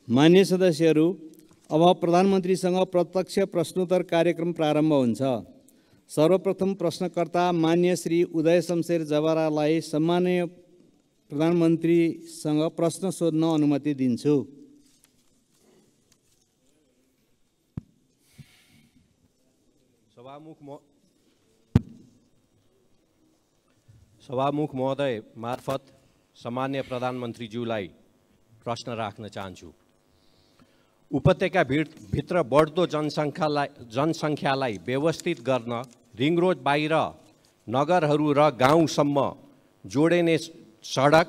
मान्य सदस्यहरू, अब प्रधानमन्त्रीसँग प्रत्यक्ष प्रश्नोत्तर कार्यक्रम प्रारम्भ हुन्छ। सर्वप्रथम प्रश्नकर्ता मान्य श्री उदय शमशेर जवारालाई सम्माननीय प्रधानमन्त्रीसँग प्रश्न सोध्न अनुमति दिन्छु। सभामुख महोदय मार्फत सम्मान्य प्रधानमन्त्रीज्यूलाई प्रश्न राख्न चाहन्छु। उपत्यका भित्र बढ्दो जनसङ्ख्यालाई व्यवस्थित गर्न रिङ रोड बाहिर नगरहरू र गाउँसम्म जोडिने सडक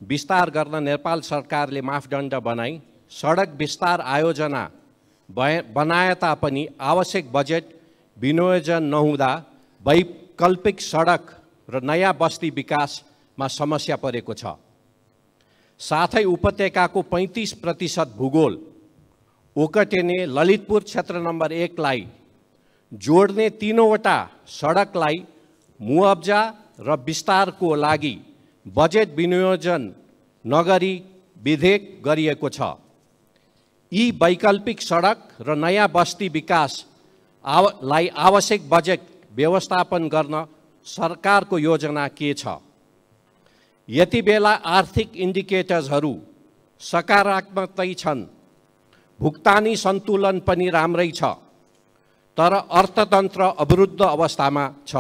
विस्तार गर्न नेपाल सरकारले मापदण्ड बनाई सडक विस्तार आयोजना बनाए तापनि आवश्यक बजेट विनियोजन नहुँदा वैकल्पिक सडक र नयाँ बस्ती विकासमा समस्या परेको छ। साथै उपत्यकाको 35% भूगोल ओकटेने ललितपुर क्षेत्र नम्बर 1 लाई जोड्ने 3वटा सडकलाई मुआब्जा र विस्तारको लागि बजेट विनियोजन नगरी विधेयक गरिएको छ। यी वैकल्पिक सडक र नयाँ बस्ती विकासलाई आवश्यक बजेट व्यवस्थापन गर्न सरकारको योजना के छ? यति बेला आर्थिक इन्डिकेटर्सहरू सकारात्मकै छन्, भुक्तानी सन्तुलन पनि राम्रै छ, तर अर्थतन्त्र अवरुद्ध अवस्थामा छ।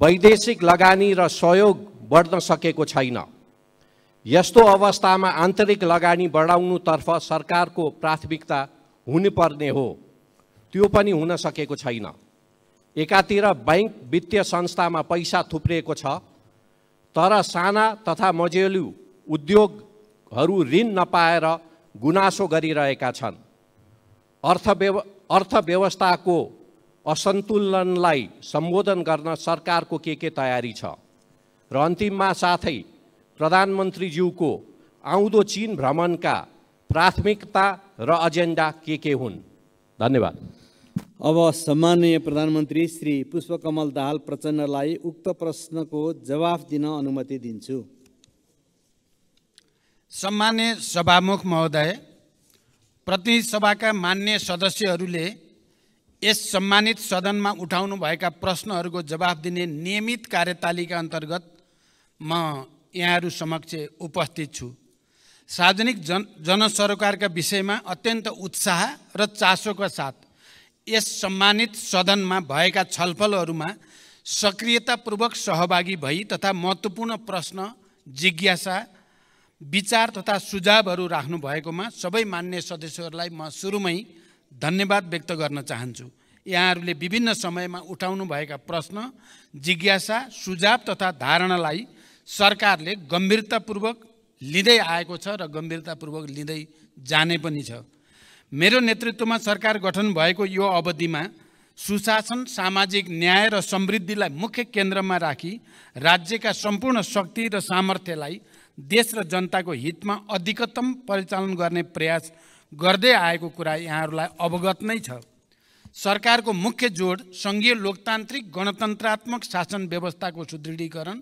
वैदेशिक लगानी र सहयोग बढ्न सकेको छैन। यस्तो अवस्थामा आन्तरिक लगानी बढाउनुतर्फ सरकारको प्राथमिकता हुनुपर्ने हो, त्यो पनि हुन सकेको छैन। एकातिर बैंक वित्तीय संस्थामा पैसा थुप्रिएको छ, तर साना तथा मझौले उद्योगहरू ऋण नपाएर गुनासो गरिरहेका छन्। अर्थव्यवस्थाको असन्तुलनलाई सम्बोधन गर्न सरकारको के तयारी छ? र अन्तिममा साथै प्रधानमन्त्रीज्यूको आउँदो चीन भ्रमणका प्राथमिकता र एजेन्डा के हुन्? धन्यवाद। अब सम्माननीय प्रधानमन्त्री श्री पुष्पकमल दाहाल प्रचण्डलाई उक्त प्रश्नको जवाफ दिन अनुमति दिन्छु। सम्मान्य सभामुख महोदय, प्रतिनिधि सभाका मान्य सदस्यहरूले यस सम्मानित सदनमा उठाउनु भएका प्रश्नहरूको जवाफ दिने नियमित कार्यतालिका अन्तर्गत म यहाँहरू समक्ष उपस्थित छु। सार्वजनिक जनसरोकारका विषयमा अत्यन्त उत्साह र चासोका साथ यस सम्मानित सदनमा भएका छलफलहरूमा सक्रियतापूर्वक सहभागी भई तथा महत्त्वपूर्ण प्रश्न, जिज्ञासा, विचार तथा सुझावहरू राख्नु भएकोमा सबै मान्य सदस्यहरूलाई म सुरुमै धन्यवाद व्यक्त गर्न चाहन्छु। यहाँहरूले विभिन्न समयमा उठाउनु भएका प्रश्न, जिज्ञासा, सुझाव तथा धारणालाई सरकारले गम्भीरतापूर्वक लिँदै आएको छ र गम्भीरतापूर्वक लिँदै जाने पनि छ। मेरो नेतृत्वमा सरकार गठन भएको यो अवधिमा सुशासन, सामाजिक न्याय र समृद्धिलाई मुख्य केन्द्रमा राखी राज्यका सम्पूर्ण शक्ति र सामर्थ्यलाई देश र जनताको हितमा अधिकतम परिचालन गर्ने प्रयास गर्दै आएको कुरा यहाँहरूलाई अवगत नै छ। सरकारको मुख्य जोड सङ्घीय लोकतान्त्रिक गणतन्त्रात्मक शासन व्यवस्थाको सुदृढीकरण,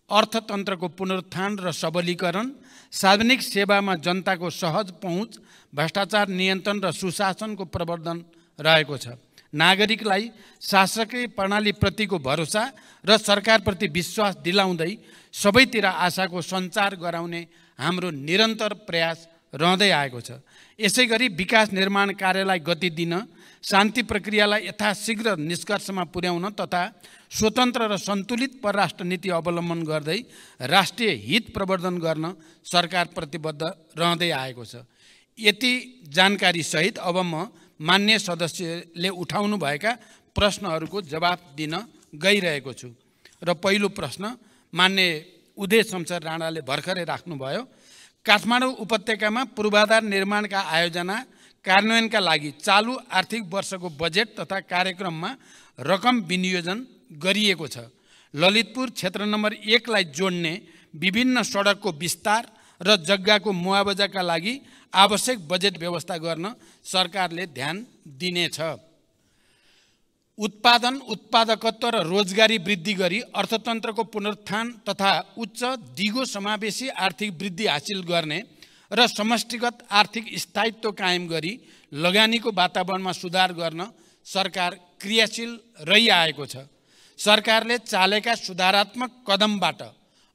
अर्थतन्त्रको पुनरुत्थान र सबलीकरण, सार्वजनिक सेवामा जनताको सहज पहुँच, भ्रष्टाचार नियन्त्रण र सुशासनको प्रवर्धन रहेको छ। नागरिकलाई शासकीय प्रणालीप्रतिको भरोसा र सरकारप्रति विश्वास दिलाउँदै सबैतिर आशाको सञ्चार गराउने हाम्रो निरन्तर प्रयास रहँदै आएको छ। यसैगरी विकास निर्माण कार्यलाई गति दिन, शान्ति प्रक्रियालाई यथाशीघ्र निष्कर्षमा पुर्याउन तथा स्वतन्त्र र सन्तुलित परराष्ट्र नीति अवलम्बन गर्दै राष्ट्रिय हित प्रवर्धन गर्न सरकार प्रतिबद्ध रहँदै आएको छ। यति जानकारी सहित अब म मान्य सदस्यले उठाउनु भएका प्रश्नहरूको जवाफ दिन गइरहेको छु। र पहिलो प्रश्न मान्य उदय शमशेर राणाले भर्खरै राख्नुभयो। काठमाडौँ उपत्यकामा पूर्वाधार निर्माणका आयोजना कार्यान्वयनका लागि चालु आर्थिक वर्षको बजेट तथा कार्यक्रममा रकम विनियोजन गरिएको छ। ललितपुर क्षेत्र नम्बर 1 लाई जोड्ने विभिन्न सडकको विस्तार र जग्गाको मुआवजाका लागि आवश्यक बजेट व्यवस्था गर्न सरकारले ध्यान दिनेछ। उत्पादन, उत्पादकत्व र रोजगारी वृद्धि गरी अर्थतन्त्रको पुनरुत्थान तथा उच्च दिगो समावेशी आर्थिक वृद्धि हासिल गर्ने र समष्टिगत आर्थिक स्थायित्व कायम गरी लगानीको वातावरणमा सुधार गर्न सरकार क्रियाशील रहिआएको छ। सरकारले चालेका सुधारात्मक कदमबाट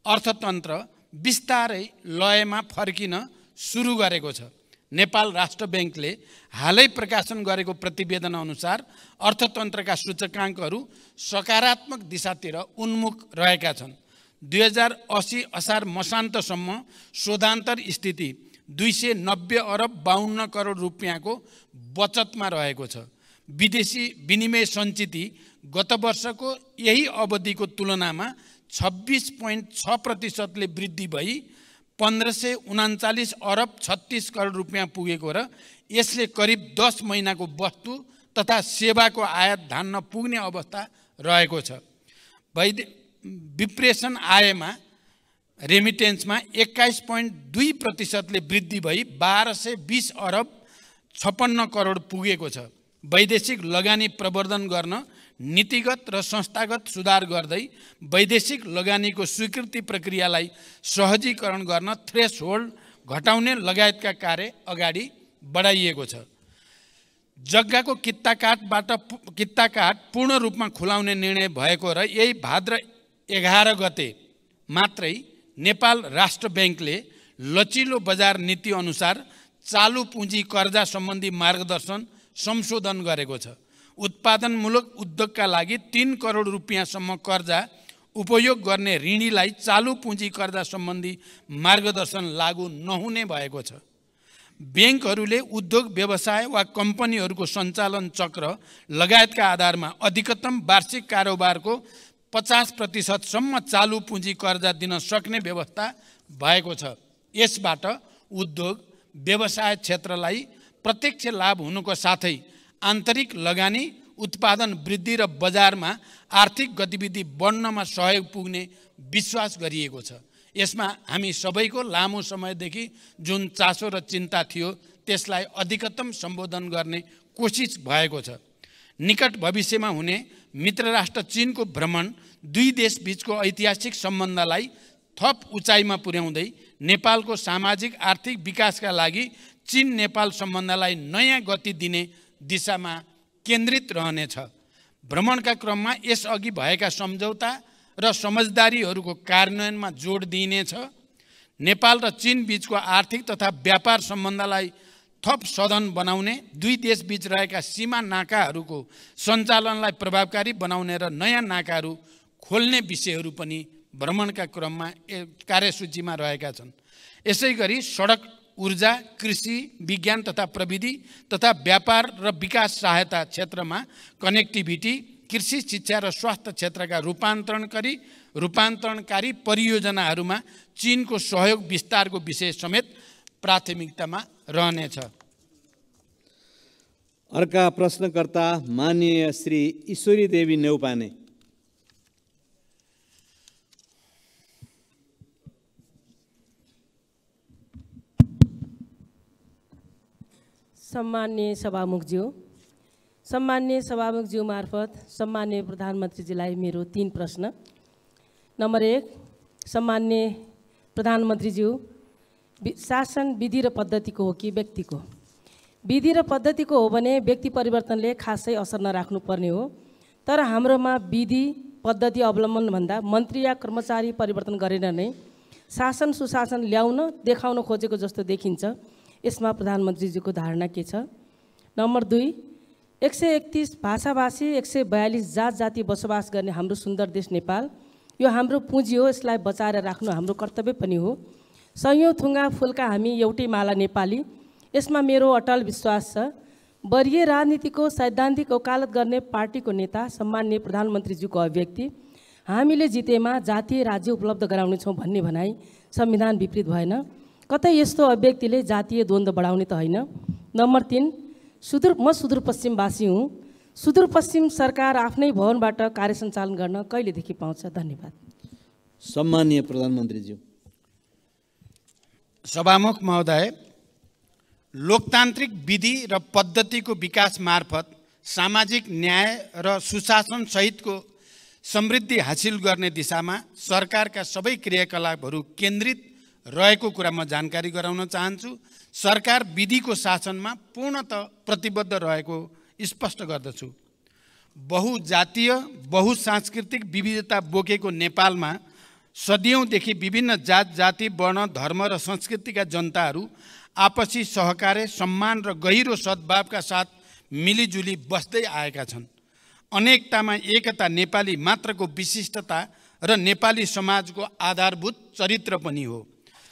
अर्थतन्त्र बिस्तारै लयमा फर्किन सुरु गरेको छ। नेपाल राष्ट्र ब्याङ्कले हालै प्रकाशन गरेको प्रतिवेदन अनुसार अर्थतन्त्रका सूचकाङ्कहरू सकारात्मक दिशातिर उन्मुख रहेका छन्। 2080 असार मसान्तसम्म शोधान्तर स्थिति 290 अरब 52 करोड रुपियाँको बचतमा रहेको छ। विदेशी विनिमय सञ्चिति गत वर्षको यही अवधिको तुलनामा 26.6% वृद्धि भई 1539 अरब 36 करोड रुपियाँ पुगेको र यसले करिब 10 महिनाको वस्तु तथा सेवाको आयात धान्न पुग्ने अवस्था रहेको छ। विप्रेषण आयमा रेमिटेन्समा 21.2% वृद्धि भई 1220 अरब 56 करोड पुगेको छ। वैदेशिक लगानी प्रवर्धन गर्न नीतिगत र संस्थागत सुधार गर्दै वैदेशिक लगानीको स्वीकृति प्रक्रियालाई सहजीकरण गर्न थ्रेसहोल्ड घटाउने लगायतका कार्य अगाडि बढाइएको छ। जग्गाको कित्ताकाट पूर्ण रूपमा खुलाउने निर्णय भएको र यही भाद्र 11 गते मात्रै नेपाल राष्ट्र ब्याङ्कले लचिलो बजार नीति अनुसार चालु पुँजी कर्जा सम्बन्धी मार्गदर्शन संशोधन गरेको छ। उत्पादनमूलक उद्योगका लागि 3 करोड रुपियाँसम्म कर्जा उपयोग गर्ने ऋणीलाई चालु पुँजी कर्जा सम्बन्धी मार्गदर्शन लागू नहुने भएको छ। ब्याङ्कहरूले उद्योग व्यवसाय वा कम्पनीहरूको सञ्चालन चक्र लगायतका आधारमा अधिकतम वार्षिक कारोबारको 50% सम्म चालु पुँजी कर्जा दिन सक्ने व्यवस्था भएको छ। यसबाट उद्योग व्यवसाय क्षेत्रलाई प्रत्यक्ष लाभ हुनुको साथै आन्तरिक लगानी उत्पादन वृद्धि र बजारमा आर्थिक गतिविधि बढ्नमा सहयोग पुग्ने विश्वास गरिएको छ। यसमा हामी सबैको लामो समयदेखि जुन चासो र चिन्ता थियो त्यसलाई अधिकतम सम्बोधन गर्ने कोसिस भएको छ। निकट भविष्यमा हुने मित्र राष्ट्र चीनको भ्रमण दुई देशबीचको ऐतिहासिक सम्बन्धलाई थप उचाइमा पुर्याउँदै नेपालको सामाजिक आर्थिक विकासका लागि चीन नेपाल सम्बन्धलाई नयाँ गति दिने दिशामा केन्द्रित रहनेछ। भ्रमणका क्रममा यसअघि भएका सम्झौता र समझदारीहरूको कार्यान्वयनमा जोड दिइनेछ। नेपाल र चीन बीचको आर्थिक तथा व्यापार सम्बन्धलाई थप सधन बनाउने, दुई देशबीच रहेका सीमा नाकाहरूको सञ्चालनलाई प्रभावकारी बनाउने र नयाँ नाकाहरू खोल्ने विषयहरू पनि भ्रमणका क्रममा कार्यसूचीमा रहेका छन्। यसैगरी सडक, ऊर्जा, कृषि, विज्ञान तथा प्रविधि तथा व्यापार र विकास सहायता क्षेत्रमा कनेक्टिभिटी, कृषि, शिक्षा र स्वास्थ्य क्षेत्रका रूपान्तरणकारी परियोजनाहरूमा चीनको सहयोग विस्तारको विषय समेत प्राथमिकतामा रहनेछ। अर्का प्रश्नकर्ता माननीय श्री ईश्वरी देवी नेउपाने। सम्माननीय सभामुखज्यू मार्फत सम्माननीय प्रधानमन्त्रीजीलाई मेरो 3 प्रश्न। नम्बर 1, सम्माननीय प्रधानमन्त्रीज्यू, शासन विधि र पद्धतिको हो कि व्यक्तिको? विधि र पद्धतिको हो भने व्यक्ति परिवर्तनले खासै असर नराख्नुपर्ने हो, तर हाम्रोमा विधि पद्धति अवलम्बन भन्दा मन्त्री या कर्मचारी परिवर्तन गरेर नै शासन सुशासन ल्याउन देखाउन खोजेको जस्तो देखिन्छ। यसमा प्रधानमन्त्रीजीको धारणा के छ? नम्बर 2, 131 भाषाभाषी 142 जात जाति बसोबास गर्ने हाम्रो सुन्दर देश नेपाल, यो हाम्रो पुँजी हो, यसलाई बचाएर राख्नु हाम्रो कर्तव्य पनि हो। सयौं थुङ्गा फुलका हामी एउटै माला नेपाली, यसमा मेरो अटल विश्वास छ। वरिय राजनीतिको सैद्धान्तिक वकालत गर्ने पार्टीको नेता सम्माननीय प्रधानमन्त्रीज्यूको अभिव्यक्ति हामीले जितेमा जातीय राज्य उपलब्ध गराउनेछौँ भन्ने भनाइ संविधान विपरीत भएन? कतै यस्तो अभिव्यक्तिले जातीय द्वन्द्व बढाउने त होइन? नम्बर 3, म सुदूरपश्चिमवासी हुँ। सुदूरपश्चिम सरकार आफ्नै भवनबाट कार्य सञ्चालन गर्न कहिलेदेखि पाउँछ? धन्यवाद। सम्माननीय प्रधानमन्त्रीज्यू। सभामुख महोदय, लोकतान्त्रिक विधि र पद्धतिको विकास मार्फत सामाजिक न्याय र सुशासन सहितको समृद्धि हासिल गर्ने दिशामा सरकारका सबै क्रियाकलापहरू केन्द्रित रहेको कुरा म जानकारी गराउन चाहन्छु। सरकार विधिको शासनमा पूर्णतः प्रतिबद्ध रहेको स्पष्ट गर्दछु। बहुजातीय बहुसांस्कृतिक विविधता बोकेको नेपालमा सदियौँदेखि विभिन्न जात जाति वर्ण धर्म र संस्कृतिका जनताहरू आपसी सहकार्य सम्मान र गहिरो सद्भावका साथ मिलिजुली बस्दै आएका छन्। अनेकतामा एकता नेपाली मात्रको विशिष्टता र नेपाली समाजको आधारभूत चरित्र पनि हो।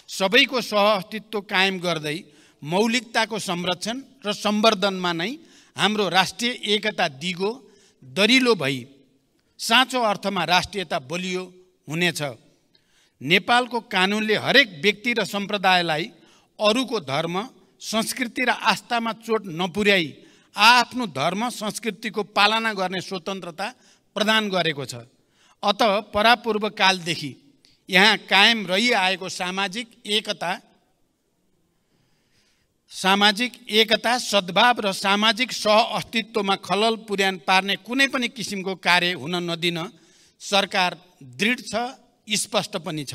सबैको सहअस्तित्व कायम गर्दै मौलिकताको संरक्षण र सम्वर्धनमा नै हाम्रो राष्ट्रिय एकता दिगो दरिलो भई साँचो अर्थमा राष्ट्रियता बलियो हुनेछ। नेपालको कानुनले हरेक व्यक्ति र सम्प्रदायलाई अरूको धर्म संस्कृति र आस्थामा चोट नपुर्याई आफ्नो धर्म संस्कृतिको पालना गर्ने स्वतन्त्रता प्रदान गरेको छ। अत परापूर्व कालदेखि यहाँ कायम रहिआएको सामाजिक एकता सद्भाव र सामाजिक सहअस्तित्वमा खलल पुर्यान पार्ने कुनै पनि किसिमको कार्य हुन नदिन सरकार दृढ छ, स्पष्ट पनि छ।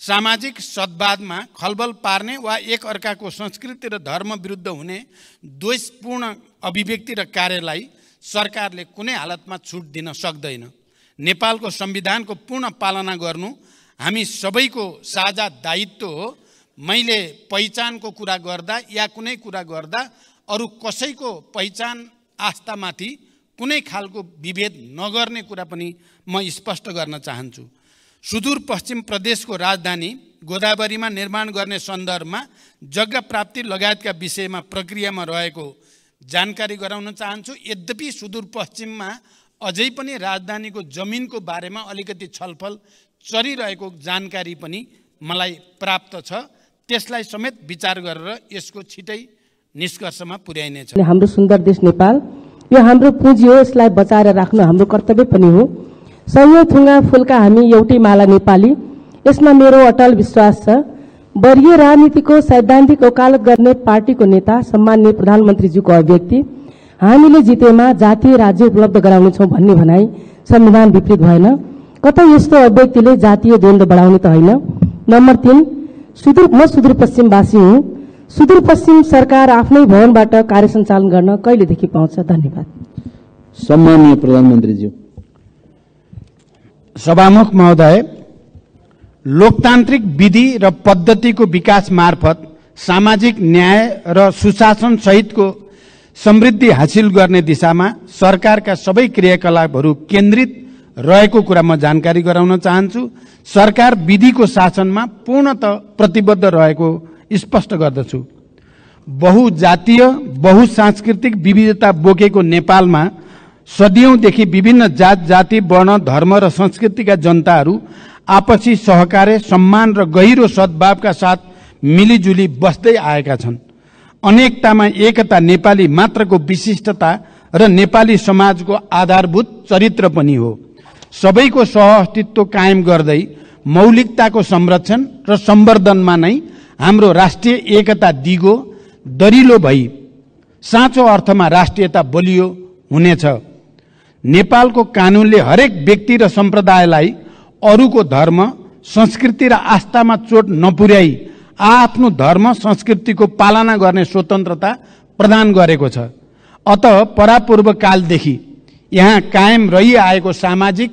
सामाजिक सद्भावमा खलबल पार्ने वा एक अर्काको संस्कृति र धर्म विरुद्ध हुने द्वेषपूर्ण अभिव्यक्ति र कार्यलाई सरकारले कुनै हालतमा छुट दिन सक्दैन। नेपालको संविधानको पूर्ण पालना गर्नु हामी सबैको साझा दायित्व हो। मैले पहिचानको कुरा गर्दा या कुनै कुरा गर्दा अरू कसैको पहिचान आस्थामाथि कुनै खालको विभेद नगर्ने कुरा पनि म स्पष्ट गर्न चाहन्छु। सुदूरपश्चिम प्रदेशको राजधानी गोदावरीमा निर्माण गर्ने सन्दर्भमा जग्गा प्राप्ति लगायतका विषयमा प्रक्रियामा रहेको जानकारी गराउन चाहन्छु। यद्यपि सुदूरपश्चिममा अझै पनि राजधानीको जमिनको बारेमा अलिकति छलफल चलिरहेको जानकारी पनि मलाई प्राप्त छ। त्यसलाई समेत विचार गरेर यसको छिटै निष्कर्षमा पुर्याइनेछ। हाम्रो सुन्दर देश नेपाल यो हाम्रो पुँजी हो, यसलाई बचाएर राख्नु हाम्रो कर्तव्य पनि हो। सयौं थुङ्गा फुलका हामी एउटै माला नेपाली, यसमा मेरो अटल विश्वास छ। वर्गीय राजनीतिको सैद्धान्तिक वकालत गर्ने पार्टीको नेता सम्माननीय प्रधानमन्त्रीज्यूको अभिव्यक्ति हामीले जितेमा जातीय राज्य उपलब्ध गराउनेछौँ भन्ने भनाई संविधान विपरीत भएन। कतै यस्तो अभिव्यक्तिले जातीय द्वन्द्व बढाउने त होइन। नम्बर 3, म सुदूरपश्चिमवासी हुँ। सुदूरपश्चिम सरकार आफ्नै भवनबाट कार्य सञ्चालन गर्न कहिलेदेखि पाउँछ? धन्यवाद। सम्माननीय प्रधानमन्त्रीज्यू। सभामुख महोदय, लोकतान्त्रिक विधि र पद्धतिको विकास मार्फत सामाजिक न्याय र सुशासन सहितको समृद्धि हासिल गर्ने दिशामा सरकारका सबै क्रियाकलापहरू केन्द्रित रहेको कुरा म जानकारी गराउन चाहन्छु। सरकार विधिको शासनमा पूर्णतः प्रतिबद्ध रहेको स्पष्ट गर्दछु। बहुजातीय बहुसांस्कृतिक विविधता बोकेको नेपालमा सदियौँदेखि विभिन्न जात जाति वर्ण धर्म र संस्कृतिका जनताहरू आपसी सहकार्य सम्मान र गहिरो सद्भावका साथ मिलिजुली बस्दै आएका छन्। अनेकतामा एकता नेपाली मात्रको विशिष्टता र नेपाली समाजको आधारभूत चरित्र पनि हो। सबैको सहअस्तित्व कायम गर्दै मौलिकताको संरक्षण र सम्वर्धनमा नै हाम्रो राष्ट्रिय एकता दिगो दरिलो भई साँचो अर्थमा राष्ट्रियता बलियो हुनेछ। नेपालको कानुनले हरेक व्यक्ति र सम्प्रदायलाई अरूको धर्म संस्कृति र आस्थामा चोट नपुर्याई आफ्नो धर्म संस्कृतिको पालना गर्ने स्वतन्त्रता प्रदान गरेको छ। अत परापूर्व कालदेखि यहाँ कायम रहिआएको सामाजिक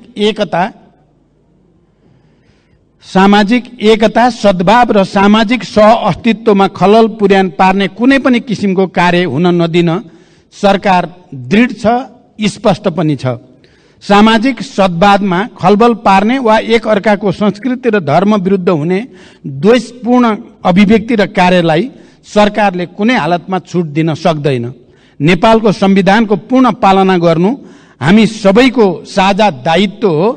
एकता सद्भाव र सामाजिक सहअस्तित्वमा खलल पुर्यान पार्ने कुनै पनि किसिमको कार्य हुन नदिन सरकार दृढ छ, स्पष्ट पनि छ। सामाजिक सद्भावमा खलबल पार्ने वा एक अर्काको संस्कृति र धर्म विरुद्ध हुने द्वेषपूर्ण अभिव्यक्ति र कार्यलाई सरकारले कुनै हालतमा छुट दिन सक्दैन। नेपालको संविधानको पूर्ण पालना गर्नु हामी सबैको साझा दायित्व हो।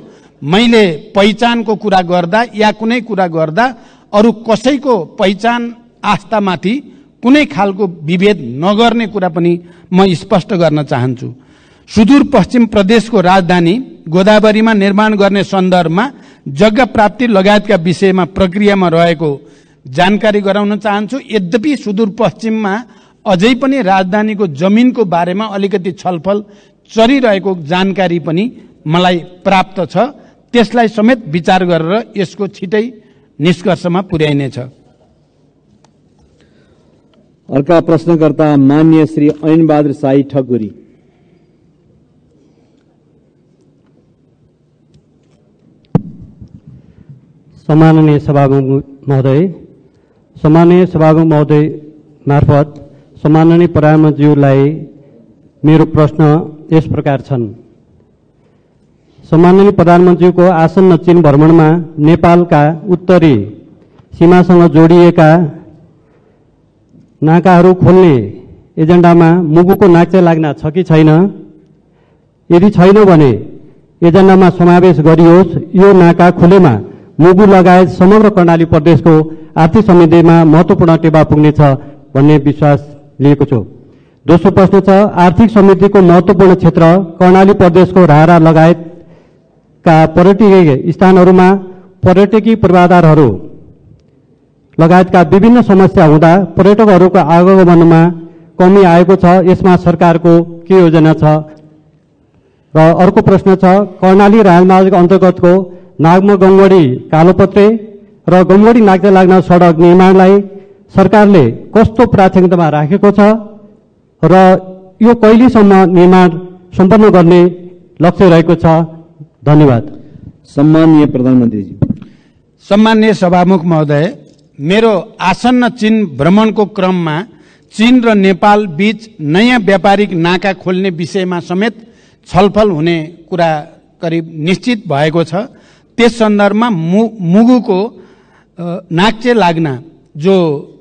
मैले पहिचानको कुरा गर्दा या कुनै कुरा गर्दा अरू कसैको पहिचान आस्थामाथि कुनै खालको विभेद नगर्ने कुरा पनि म स्पष्ट गर्न चाहन्छु। सुदूरपश्चिम प्रदेशको राजधानी गोदावरीमा निर्माण गर्ने सन्दर्भमा जग्गा प्राप्ति लगायतका विषयमा प्रक्रियामा रहेको जानकारी गराउन चाहन्छु। यद्यपि सुदूरपश्चिममा अझै पनि राजधानीको जमिनको बारेमा अलिकति छलफल चलिरहेको जानकारी पनि मलाई प्राप्त छ। त्यसलाई समेत विचार गरेर यसको छिटै निष्कर्षमा पुर्याइनेछ। अर्का प्रश्नकर्ता मान्य श्री ऐनबहादुर शाही ठकुरी। सम्माननीय सभामुख महोदय मार्फत सम्माननीय प्रधानमन्त्रीज्यूलाई मेरो प्रश्न यस प्रकार छन्। सम्माननीय प्रधानमन्त्रीको आसन्न चीन भ्रमणमा नेपालका उत्तरी सीमासँग जोडिएका नाकाहरू खोल्ने एजेन्डामा मुगुको नाक लाग्न छ कि छैन? यदि छैन भने एजेन्डामा समावेश गरियोस्। यो नाका खुलेमा मुगु लगायत समग्र कर्णाली प्रदेशको आर्थिक समृद्धिमा महत्त्वपूर्ण टेवा पुग्नेछ भन्ने विश्वास लिएको छु। दोस्रो प्रश्न छ, आर्थिक समृद्धिको महत्त्वपूर्ण क्षेत्र कर्णाली प्रदेशको रारा लगायतका पर्यटकीय स्थानहरूमा पर्यटकीय पूर्वाधारहरू लगायतका विभिन्न समस्या हुँदा पर्यटकहरूको आगमनमा कमी आएको छ। यसमा सरकारको के योजना छ? र अर्को प्रश्न छ, कर्णाली राजमार्ग अन्तर्गतको नागमा गमगढी कालोपत्रे र गमगढी नाक्ते लाग्न सडक निर्माणलाई सरकारले कस्तो प्राथमिकतामा राखेको छ र यो कहिलेसम्म निर्माण सम्पन्न गर्ने लक्ष्य रहेको छ? धन्यवाद। सम्माननीय प्रधानमन्त्रीजी। सम्माननीय सभामुख महोदय, मेरो आसन्न चीन भ्रमणको क्रममा चीन र नेपाल बीच नयाँ व्यापारिक नाका खोल्ने विषयमा समेत छलफल हुने कुरा करिब निश्चित भएको छ। त्यस सन्दर्भमा मुगुको नाक्चे लाग्न जो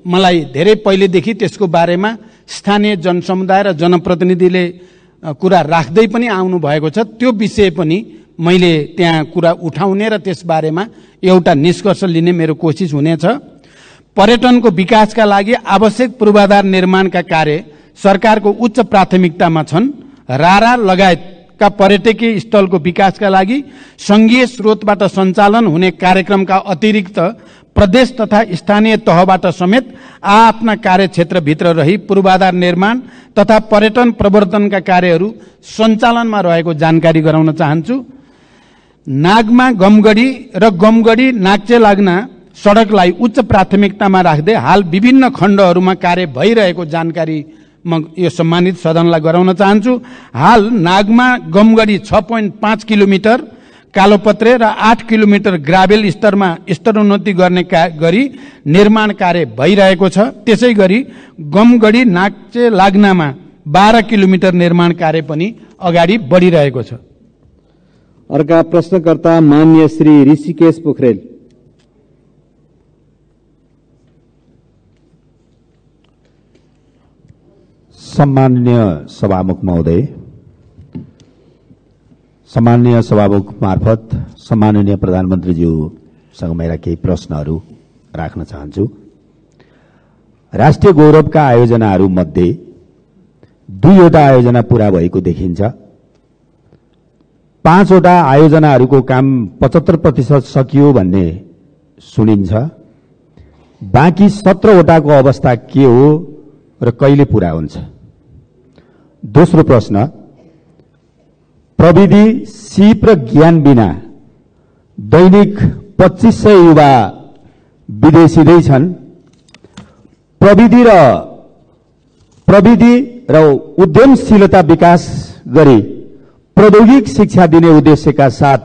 मलाई धेरै पहिलेदेखि त्यसको बारेमा स्थानीय जनसमुदाय र जनप्रतिनिधिले कुरा राख्दै पनि आउनु भएको छ, त्यो विषय पनि मैले त्यहाँ कुरा उठाउने र त्यसबारेमा एउटा निष्कर्ष लिने मेरो कोसिस हुनेछ। पर्यटनको विकासका लागि आवश्यक पूर्वाधार निर्माणका कार्य सरकारको उच्च प्राथमिकतामा छन्। रारा लगायतका पर्यटकीय स्थलको विकासका लागि संघीय स्रोतबाट सञ्चालन हुने कार्यक्रमका अतिरिक्त प्रदेश तथा स्थानीय तहबाट समेत आफ्ना कार्यक्षेत्रभित्र रही पूर्वाधार निर्माण तथा पर्यटन प्रवर्धनका कार्यहरू सञ्चालनमा रहेको जानकारी गराउन चाहन्छु। नागमा गमगढी र गमगढी नाक्चे लाग्न सडकलाई उच्च प्राथमिकतामा राख्दै हाल विभिन्न खण्डहरूमा कार्य भइरहेको जानकारी म यो सम्मानित सदनलाई गराउन चाहन्छु। हाल नागमा गमगढी 6.5 किलोमिटर, कालोपत्रे र 8 किलोमिटर ग्राभेल स्तरमा स्तरोन्नति गर्ने गरी निर्माण कार्य भइरहेको छ। त्यसै गरी गमगढी नाक्चे लाग्नमा 12 किलोमिटर निर्माण कार्य पनि अगाडि बढिरहेको छ। अर्का प्रश्नकर्ता मान्य श्री ऋषिकेश पोखरेल। सम्माननीय सभामुख महोदय, सम्माननीय सभामुख मार्फत सम्माननीय प्रधानमन्त्रीज्यूसँग मेरा केही प्रश्नहरू राख्न चाहन्छु। राष्ट्रिय गौरवका आयोजनाहरू मध्ये 2वटा आयोजना पूरा भएको देखिन्छ। 5वटा आयोजनाहरूको काम 75% सकियो भन्ने सुनिन्छ। बाँकी 17वटाको अवस्था के हो र कहिले पूरा हुन्छ? दोस्रो प्रश्न, प्रविधि, सिप र ज्ञान बिना दैनिक 2500 युवा विदेशिँदै छन्। प्रविधि र उद्यमशीलता विकास गरी प्रौद्योगिक शिक्षा दिने उद्देश्यका साथ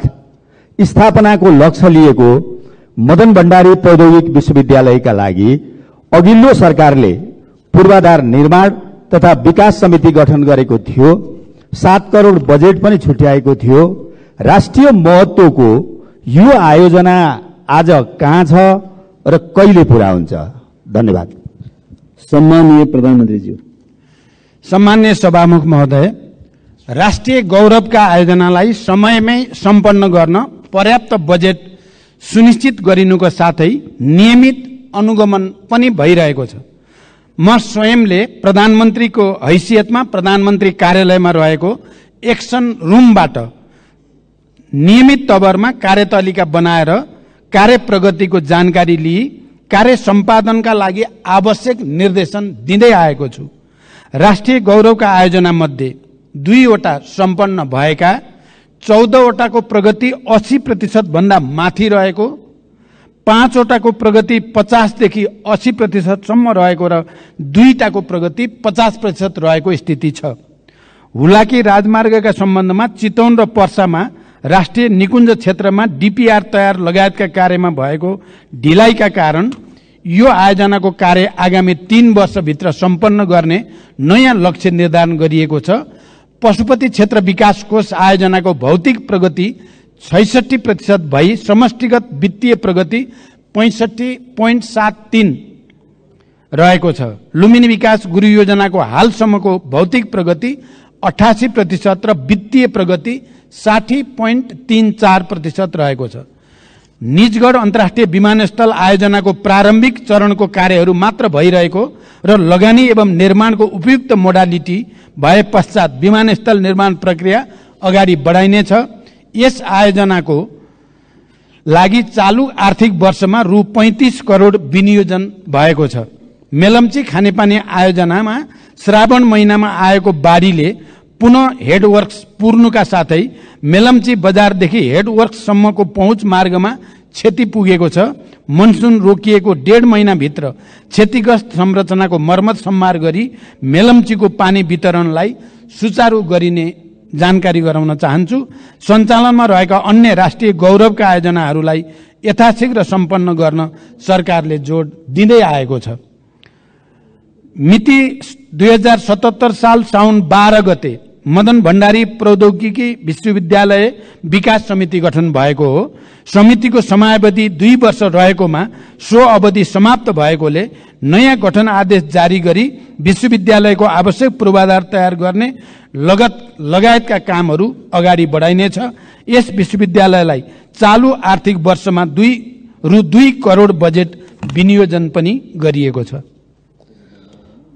स्थापनाको लक्ष्य लिएको मदन भण्डारी प्रौद्योगिक विश्वविद्यालयका लागि अघिल्लो सरकारले पूर्वाधार निर्माण तथा विकास समिति गठन गरेको थियो। 7 करोड बजेट पनि छुट्याएको थियो। राष्ट्रिय महत्त्वको यो आयोजना आज कहाँ छ र कहिले पूरा हुन्छ? धन्यवाद। सम्माननीय प्रधानमन्त्रीज्यू। सम्माननीय सभामुख महोदय, राष्ट्रिय गौरवका आयोजनालाई समयमै सम्पन्न गर्न पर्याप्त बजेट सुनिश्चित गरिनुको साथै नियमित अनुगमन पनि भइरहेको छ। म स्वयंले प्रधानमन्त्रीको हैसियतमा प्रधानमन्त्री कार्यालयमा रहेको एक्सन रुमबाट नियमित तवरमा कार्यतालिका बनाएर कार्य प्रगतिको जानकारी लिई कार्य सम्पादनका लागि आवश्यक निर्देशन दिँदै आएको छु। राष्ट्रिय गौरवका आयोजना मध्ये 2वटा सम्पन्न भएका, 14वटाको प्रगति 80% भन्दा माथि रहेको, 5वटाको प्रगति 50 देखि 80% रहेको र 2टाको प्रगति 50% रहेको स्थिति छ। हुलाकी राजमार्गका सम्बन्धमा चितवन र पर्सामा राष्ट्रिय निकुञ्ज क्षेत्रमा डीपीआर तयार लगायतका कार्यमा भएको ढिलाइका कारण यो आयोजनाको कार्य आगामी 3 वर्षभित्र सम्पन्न गर्ने नयाँ लक्ष्य निर्धारण गरिएको छ। पशुपति क्षेत्र विकास कोष आयोजनाको भौतिक प्रगति 66% भई समष्टिगत वित्तीय प्रगति 65.73 रहेको छ। लुम्बिनी विकास गुरु योजनाको हालसम्मको भौतिक प्रगति 88% र वित्तीय प्रगति 60.34% रहेको छ। निजगढ अन्तर्राष्ट्रिय विमानस्थल आयोजनाको प्रारम्भिक चरणको कार्यहरू मात्र भइरहेको र लगानी एवं निर्माणको उपयुक्त मोडालिटी भए पश्चात विमानस्थल निर्माण प्रक्रिया अगाडि बढाइनेछ। यस आयोजनाको लागि चालू आर्थिक वर्षमा रु 35 करोड विनियोजन भएको छ। मेलम्ची खानेपानी आयोजनामा श्रावण महिनामा आएको बाढीले पुनः हेडवर्क्स पुर्नुका साथै मेलम्ची बजारदेखि हेडवर्क्ससम्मको पहुँच मार्गमा क्षति पुगेको छ। मनसुन रोकिएको 1.5 महिनाभित्र क्षतिग्रस्त संरचनाको मर्मत सम्मार गरी मेलम्चीको पानी वितरणलाई सुचारू गरिने जानकारी गराउन चाहन्छु। सञ्चालनमा रहेका अन्य राष्ट्रिय गौरवका आयोजनाहरूलाई यथाशीघ्र सम्पन्न गर्न सरकारले जोड दिँदै आएको छ। मिति 2077 साल साउन 12 गते मदन भण्डारी प्रौद्योगिकी विश्वविद्यालय विकास समिति गठन भएको हो। समितिको समयावधि 2 वर्ष रहेकोमा सो अवधि समाप्त भएकोले नयाँ गठन आदेश जारी गरी विश्वविद्यालयको आवश्यक पूर्वाधार तयार गर्ने लगायतका कामहरू अगाडि बढाइनेछ। यस विश्वविद्यालयलाई चालू आर्थिक वर्षमा रु 2 करोड बजेट विनियोजन पनि गरिएको छ।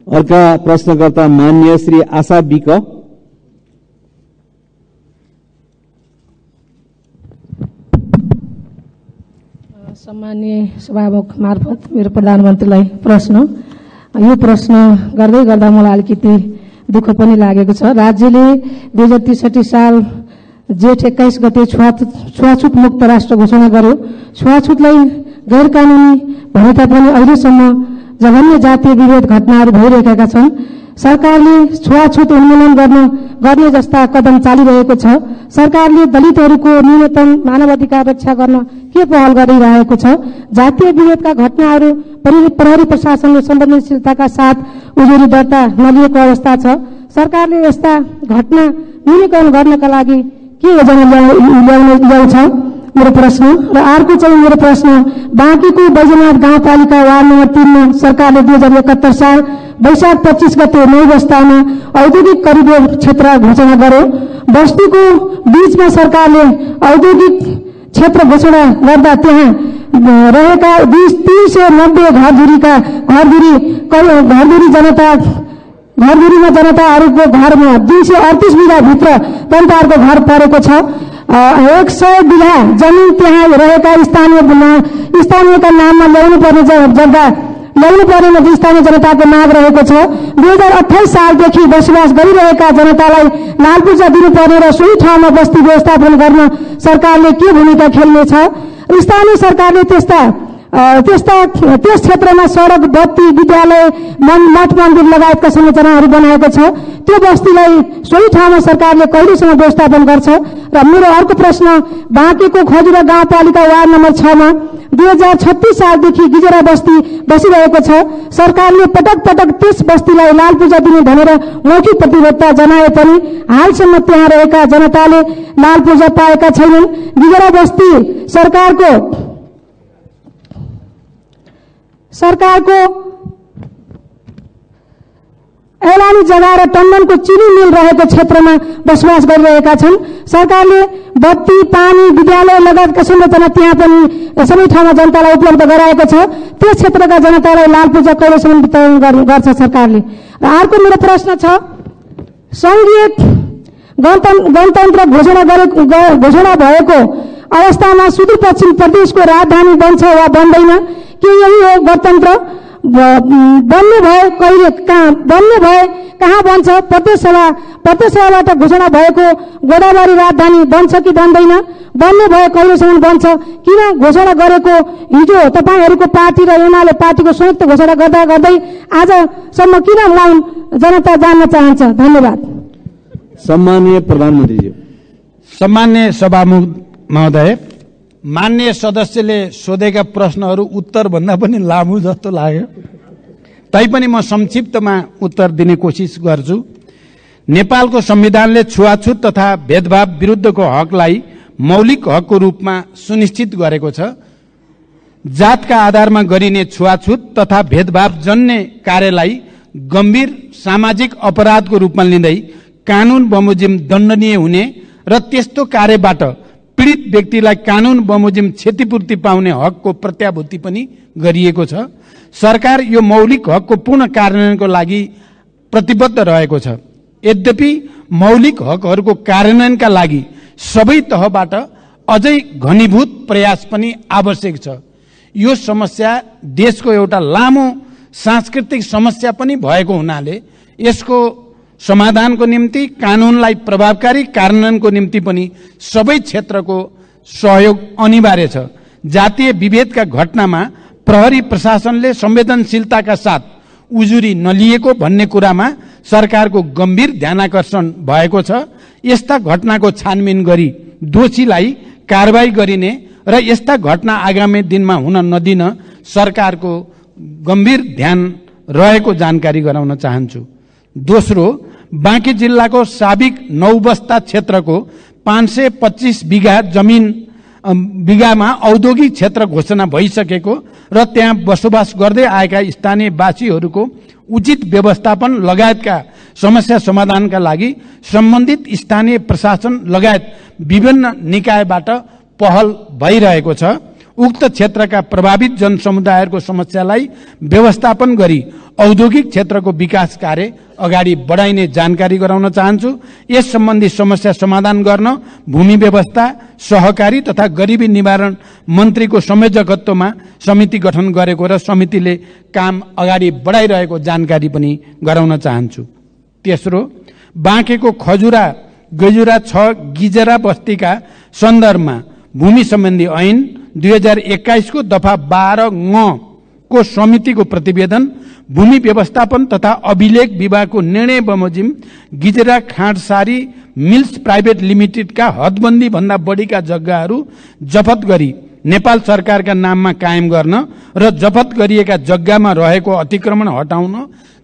अर्का प्रश्नकर्ता मान्य श्री आशा विक। सम्माननीय सभामुख मार्फत मेरो प्रधानमन्त्रीलाई प्रश्न, यो प्रश्न गर्दै गर्दा मलाई अलिकति दुःख पनि लागेको छ। राज्यले 2063 साल जेठ 21 गते छुवाछुत मुक्त राष्ट्र घोषणा गर्यो। छुवाछुतलाई गैर कानूनी भने तापनि अहिलेसम्म जघन्य जातीय विभेद घटनाहरू भइरहेका छन्। सरकारले छुवाछुत उन्मूलन गर्ने जस्ता कदम चालिरहेको छ। सरकारले दलितहरूको न्यूनतम मानवाधिकार रक्षा गर्न के पहल गरिरहेको छ? जातीय विभेदका घटनाहरू प्रहरी प्रशासनले संवेदनशीलताका साथ उजुरी दर्ता नलिएको अवस्था छ। सरकारले यस्ता घटना न्यूनीकरण गर्नका लागि के योजना ल्याउँछ? मेरो प्रश्न। र अर्को चाहिँ मेरो प्रश्न, बाँकीको बैजनाथ गाउँपालिका वार्ड नम्बर 3 मा सरकारले 2071 साल वैशाख 25 गते 9 बस्तामा औद्योगिक करिडोर क्षेत्र घोषणा गर्यो। बस्तीको बीचमा सरकारले औद्योगिक क्षेत्र घोषणा गर्दा त्यहाँ रहेका 390 घरधुरीमा जनताहरूको घरमा 238 बिघा भित्र जनताहरूको घर परेको छ। 100 बिघा जमिन त्यहाँ रहेका स्थानीयका नाममा ल्याउनु पर्ने स्थानीय जनताको माग रहेको छ। 2028 सालदेखि बसोबास गरिरहेका जनतालाई लालपूर्जा दिनुपर्ने र सोही ठाउँमा बस्ती व्यवस्थापन गर्न सरकारले के भूमिका खेल्नेछ? स्थानीय सरकारले त्यस क्षेत्रमा सडक, बत्ती, विद्यालय, मठ मन्दिर लगायतका संरचनाहरू बनाएको छ। त्यो बस्तीलाई सोही ठाउँमा सरकारले कहिलेसम्म व्यवस्थापन गर्छ? र मेरो अर्को प्रश्न, बाँकेको खजुरा गाउँपालिका वार्ड नम्बर 6 मा 2036 सालदेखि गिजरा बस्ती बसिरहेको छ। सरकारले पटक पटक त्यस बस्तीलाई लाल पूजा दिने भनेर मौखिक प्रतिबद्धता जनाए पनि हालसम्म त्यहाँ रहेका जनताले लाल पूजा पाएका छैनन्। गिजरा बस्ती सरकारको ऐलानी जग्गा र टन्डनको चिनी मिल रहेको क्षेत्रमा बसोबास गरिरहेका छन्। सरकारले बत्ती, पानी, विद्यालय लगायतका संरचना त्यहाँ पनि सबै ठाउँमा जनतालाई उपलब्ध गराएको छ। त्यस क्षेत्रका जनतालाई लाल पूजा कहिलेसम्म वितरण गर्छ सरकारले? र अर्को मेरो प्रश्न छ, संघीय गणतन्त्र घोषणा भएको अवस्थामा सुदूरपश्चिम प्रदेशको राजधानी बन्छ वा बन्दैन? के यही हो गणतन्त्र? बन्ने भए कहिले कहाँ बन्ने भए कहाँ बन्छ? प्रदेश सभाबाट घोषणा भएको गोदावरी राजधानी बन्छ कि बन्दैन? बन्ने भए कहिलेसम्म बन्छ? किन घोषणा गरेको हिजो तपाईहरूको पार्टी र एमाले पार्टीको संयुक्त घोषणा गर्दा गर्दै आजसम्म किन लाउन जनता जान्न चाहन्छ? धन्यवाद। सम्माननीय प्रधानमन्त्रीज्यू। सम्मान्य सभामुख महोदय, मान्य सदस्यले सोधेका प्रश्नहरू उत्तरभन्दा पनि लामो जस्तो लाग्यो, तैपनि म संक्षिप्तमा उत्तर दिने कोसिस गर्छु। नेपालको संविधानले छुवाछुत तथा भेदभाव विरुद्धको हकलाई मौलिक हकको रूपमा सुनिश्चित गरेको छ। जातका आधारमा गरिने छुवाछुत तथा भेदभाव जन्य कार्यलाई गम्भीर सामाजिक अपराधको रूपमा लिँदै कानून बमोजिम दण्डनीय हुने र त्यस्तो कार्यबाट पीडित व्यक्तिलाई कानून बमोजिम क्षतिपूर्ति पाउने हकको प्रत्याभूति पनि गरिएको छ। सरकार यो मौलिक हकको पूर्ण कार्यान्वयनको लागि प्रतिबद्ध रहेको छ। यद्यपि मौलिक हकहरूको कार्यान्वयनका लागि सबै तहबाट अझै घनीभूत प्रयास पनि आवश्यक छ। यो समस्या देशको एउटा लामो सांस्कृतिक समस्या पनि भएको हुनाले यसको समाधानको निम्ति कानूनलाई प्रभावकारी कार्यान्वयनको निम्ति पनि सबै क्षेत्रको सहयोग अनिवार्य छ। जातीय विभेदका घटनामा प्रहरी प्रशासनले संवेदनशीलताका साथ उजुरी नलिएको भन्ने कुरामा सरकारको गम्भीर ध्यानाकर्षण भएको छ। यस्ता घटनाको छानबिन गरी दोषीलाई कारबाही गरिने र यस्ता घटना आगामी दिनमा हुन नदिन सरकारको गम्भीर ध्यान रहेको जानकारी गराउन चाहन्छु। दोस्रो, बाँकी जिल्लाको साबिक नौबस्ता क्षेत्रको 525 बिघामा औद्योगिक क्षेत्र घोषणा भइसकेको र त्यहाँ बसोबास गर्दै आएका स्थानीयवासीहरूको उचित व्यवस्थापन लगायतका समस्या समाधानका लागि सम्बन्धित स्थानीय प्रशासन लगायत विभिन्न निकायबाट पहल भइरहेको छ। उक्त क्षेत्रका प्रभावित जनसमुदायहरूको समस्यालाई व्यवस्थापन गरी औद्योगिक क्षेत्रको विकास कार्य अगाडि बढाइने जानकारी गराउन चाहन्छु। यस सम्बन्धी समस्या समाधान गर्न भूमि व्यवस्था, सहकारी तथा गरिबी निवारण मन्त्रीको संयोजकत्वमा समिति गठन गरेको र समितिले काम अगाडि बढाइरहेको जानकारी पनि गराउन चाहन्छु। तेस्रो, बाँकेको खजुरा गजुरा 6 गिजरा बस्तीका सन्दर्भमा भूमि सम्बन्धी ऐन 2021 को दफा 12 को समितिको प्रतिवेदन, भूमि व्यवस्थापन तथा अभिलेख विभागको निर्णय बमोजिम गिजरा खाँडसारी मिल्स प्राइभेट लिमिटेडका हदबन्दी भन्दा बढीका जग्गाहरू जफत गरी नेपाल सरकारका नाममा कायम गर्न र जफत गरिएका जग्गामा रहेको अतिक्रमण हटाउन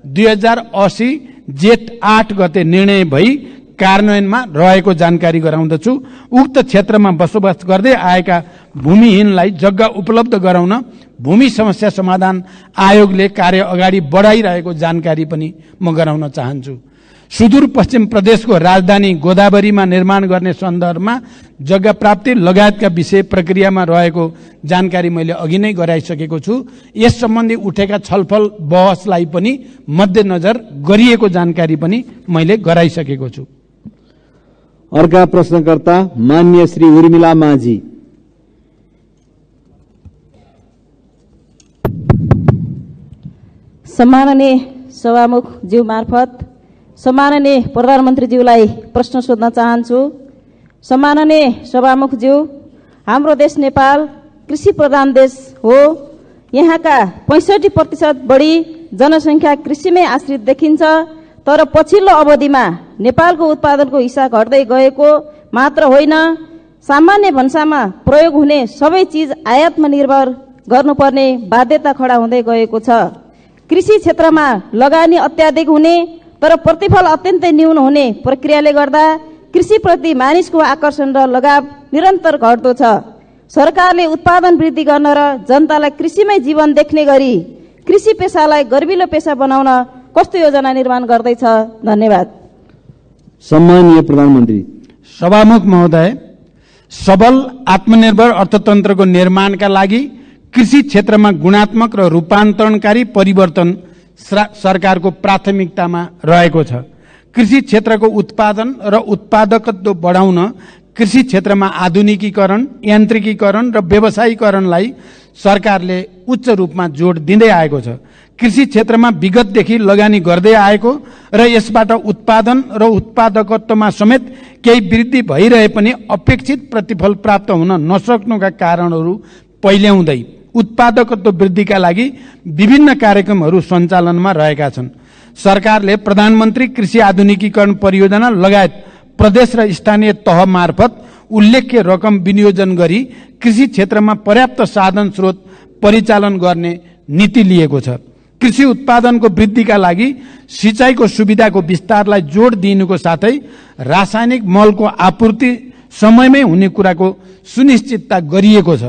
2080 जेठ 8 गते निर्णय भई कार्यान्वयनमा रहेको जानकारी गराउँदछु। उक्त क्षेत्रमा बसोबास गर्दै आएका भूमिहीनलाई जग्गा उपलब्ध गराउन भूमि समस्या समाधान आयोगले कार्य अगाडि बढाइरहेको जानकारी पनि म गराउन चाहन्छु। सुदूरपश्चिम प्रदेशको राजधानी गोदावरीमा निर्माण गर्ने सन्दर्भमा जग्गा प्राप्ति लगायतका विषय प्रक्रियामा रहेको जानकारी मैले अघि नै गराइसकेको छु। यस सम्बन्धी उठेका छलफल बहसलाई पनि मध्यनजर गरिएको जानकारी पनि मैले गराइसकेको छु। अर्का प्रश्नकर्ता मान्य श्री उर्मिला माझी। सम्माननीय सभामुख ज्यू मार्फत सम्माननीय प्रधानमन्त्रीज्यूलाई प्रश्न सोध्न चाहन्छु। सम्माननीय सभामुख ज्यू, हाम्रो देश नेपाल कृषि प्रधान देश हो। यहाँका 65% बढी जनसङ्ख्या कृषिमै आश्रित देखिन्छ। तर पछिल्लो अवधिमा नेपालको उत्पादनको हिस्सा घट्दै गएको मात्र होइन, सामान्य भन्सामा प्रयोग हुने सबै चिज आयातमा निर्भर गर्नुपर्ने बाध्यता खडा हुँदै गएको छ। कृषि क्षेत्रमा लगानी अत्याधिक हुने तर प्रतिफल अत्यन्तै न्यून हुने प्रक्रियाले गर्दा कृषिप्रति मानिसको आकर्षण र लगाव निरन्तर घट्दो छ। सरकारले उत्पादन वृद्धि गर्न र जनतालाई कृषिमै जीवन देख्ने गरी कृषि पेसालाई गर्विलो पेसा बनाउन कस्तो योजना निर्माण गर्दैछ? धन्यवाद। सम्माननीय प्रधानमन्त्री। सभामुख महोदय, सबल आत्मनिर्भर अर्थतन्त्रको निर्माणका लागि कृषि क्षेत्रमा गुणात्मक र रूपान्तरणकारी परिवर्तन सरकारको प्राथमिकतामा रहेको छ। कृषि क्षेत्रको उत्पादन र उत्पादकत्व बढाउन कृषि क्षेत्रमा आधुनिकीकरण, यान्त्रिकीकरण र व्यवसायीकरणलाई सरकारले उच्च रूपमा जोड दिँदै आएको छ। कृषि क्षेत्रमा विगतदेखि लगानी गर्दै आएको र यसबाट उत्पादन र उत्पादकत्वमा समेत केही वृद्धि भइरहे पनि अपेक्षित प्रतिफल प्राप्त हुन नसक्नुका कारणहरू पहिल्याउँदै उत्पादकत्व वृद्धिका लागि विभिन्न कार्यक्रमहरू सञ्चालनमा रहेका छन्। सरकारले प्रधानमन्त्री कृषि आधुनिकीकरण परियोजना लगायत प्रदेश र स्थानीय तह मार्फत उल्लेख्य रकम विनियोजन गरी कृषि क्षेत्रमा पर्याप्त साधन स्रोत परिचालन गर्ने नीति लिएको छ। कृषि उत्पादनको वृद्धिका लागि सिँचाइको सुविधाको विस्तारलाई जोड दिनुको साथै रासायनिक मलको आपूर्ति समयमै हुने कुराको सुनिश्चितता गरिएको छ।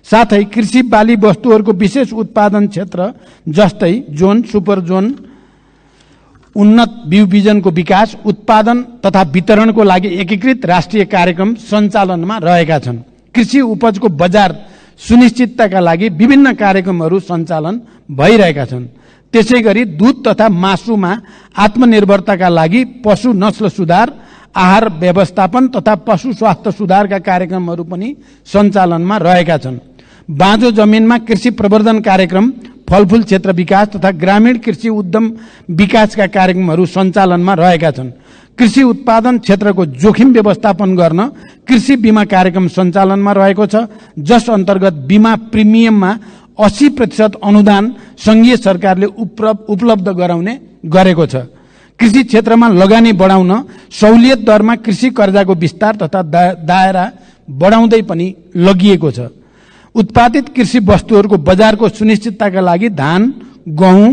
साथै कृषि बाली वस्तुहरूको विशेष उत्पादन क्षेत्र जस्तै जोन, सुपर जोन, उन्नत बिउ बिजनको विकास, उत्पादन तथा वितरणको लागि एकीकृत राष्ट्रिय कार्यक्रम सञ्चालनमा रहेका छन्। कृषि उपजको बजार सुनिश्चितताका लागि विभिन्न कार्यक्रमहरू सञ्चालन भइरहेका छन्। त्यसैगरी दूध तथा मासुमा आत्मनिर्भरताका लागि पशु नस्ल सुधार, आहार व्यवस्थापन तथा पशु स्वास्थ्य सुधारका कार्यक्रमहरू पनि सञ्चालनमा रहेका छन्। बाँझो जमिनमा कृषि प्रवर्धन कार्यक्रम, फलफूल क्षेत्र विकास तथा ग्रामीण कृषि उद्यम विकासका कार्यक्रमहरू सञ्चालनमा रहेका छन्। कृषि उत्पादन क्षेत्रको जोखिम व्यवस्थापन गर्न कृषि बीमा कार्यक्रम सञ्चालनमा रहेको छ, जस अन्तर्गत बीमा प्रिमियममा 80% अनुदान संघीय सरकारले उपलब्ध गराउने गरेको छ। कृषि क्षेत्रमा लगानी बढाउन सहुलियत दरमा कृषि कर्जाको विस्तार तथा दायरा बढाउँदै पनि लगिएको छ। उत्पादित कृषि वस्तुहरूको बजारको सुनिश्चितताका लागि धान, गहुँ,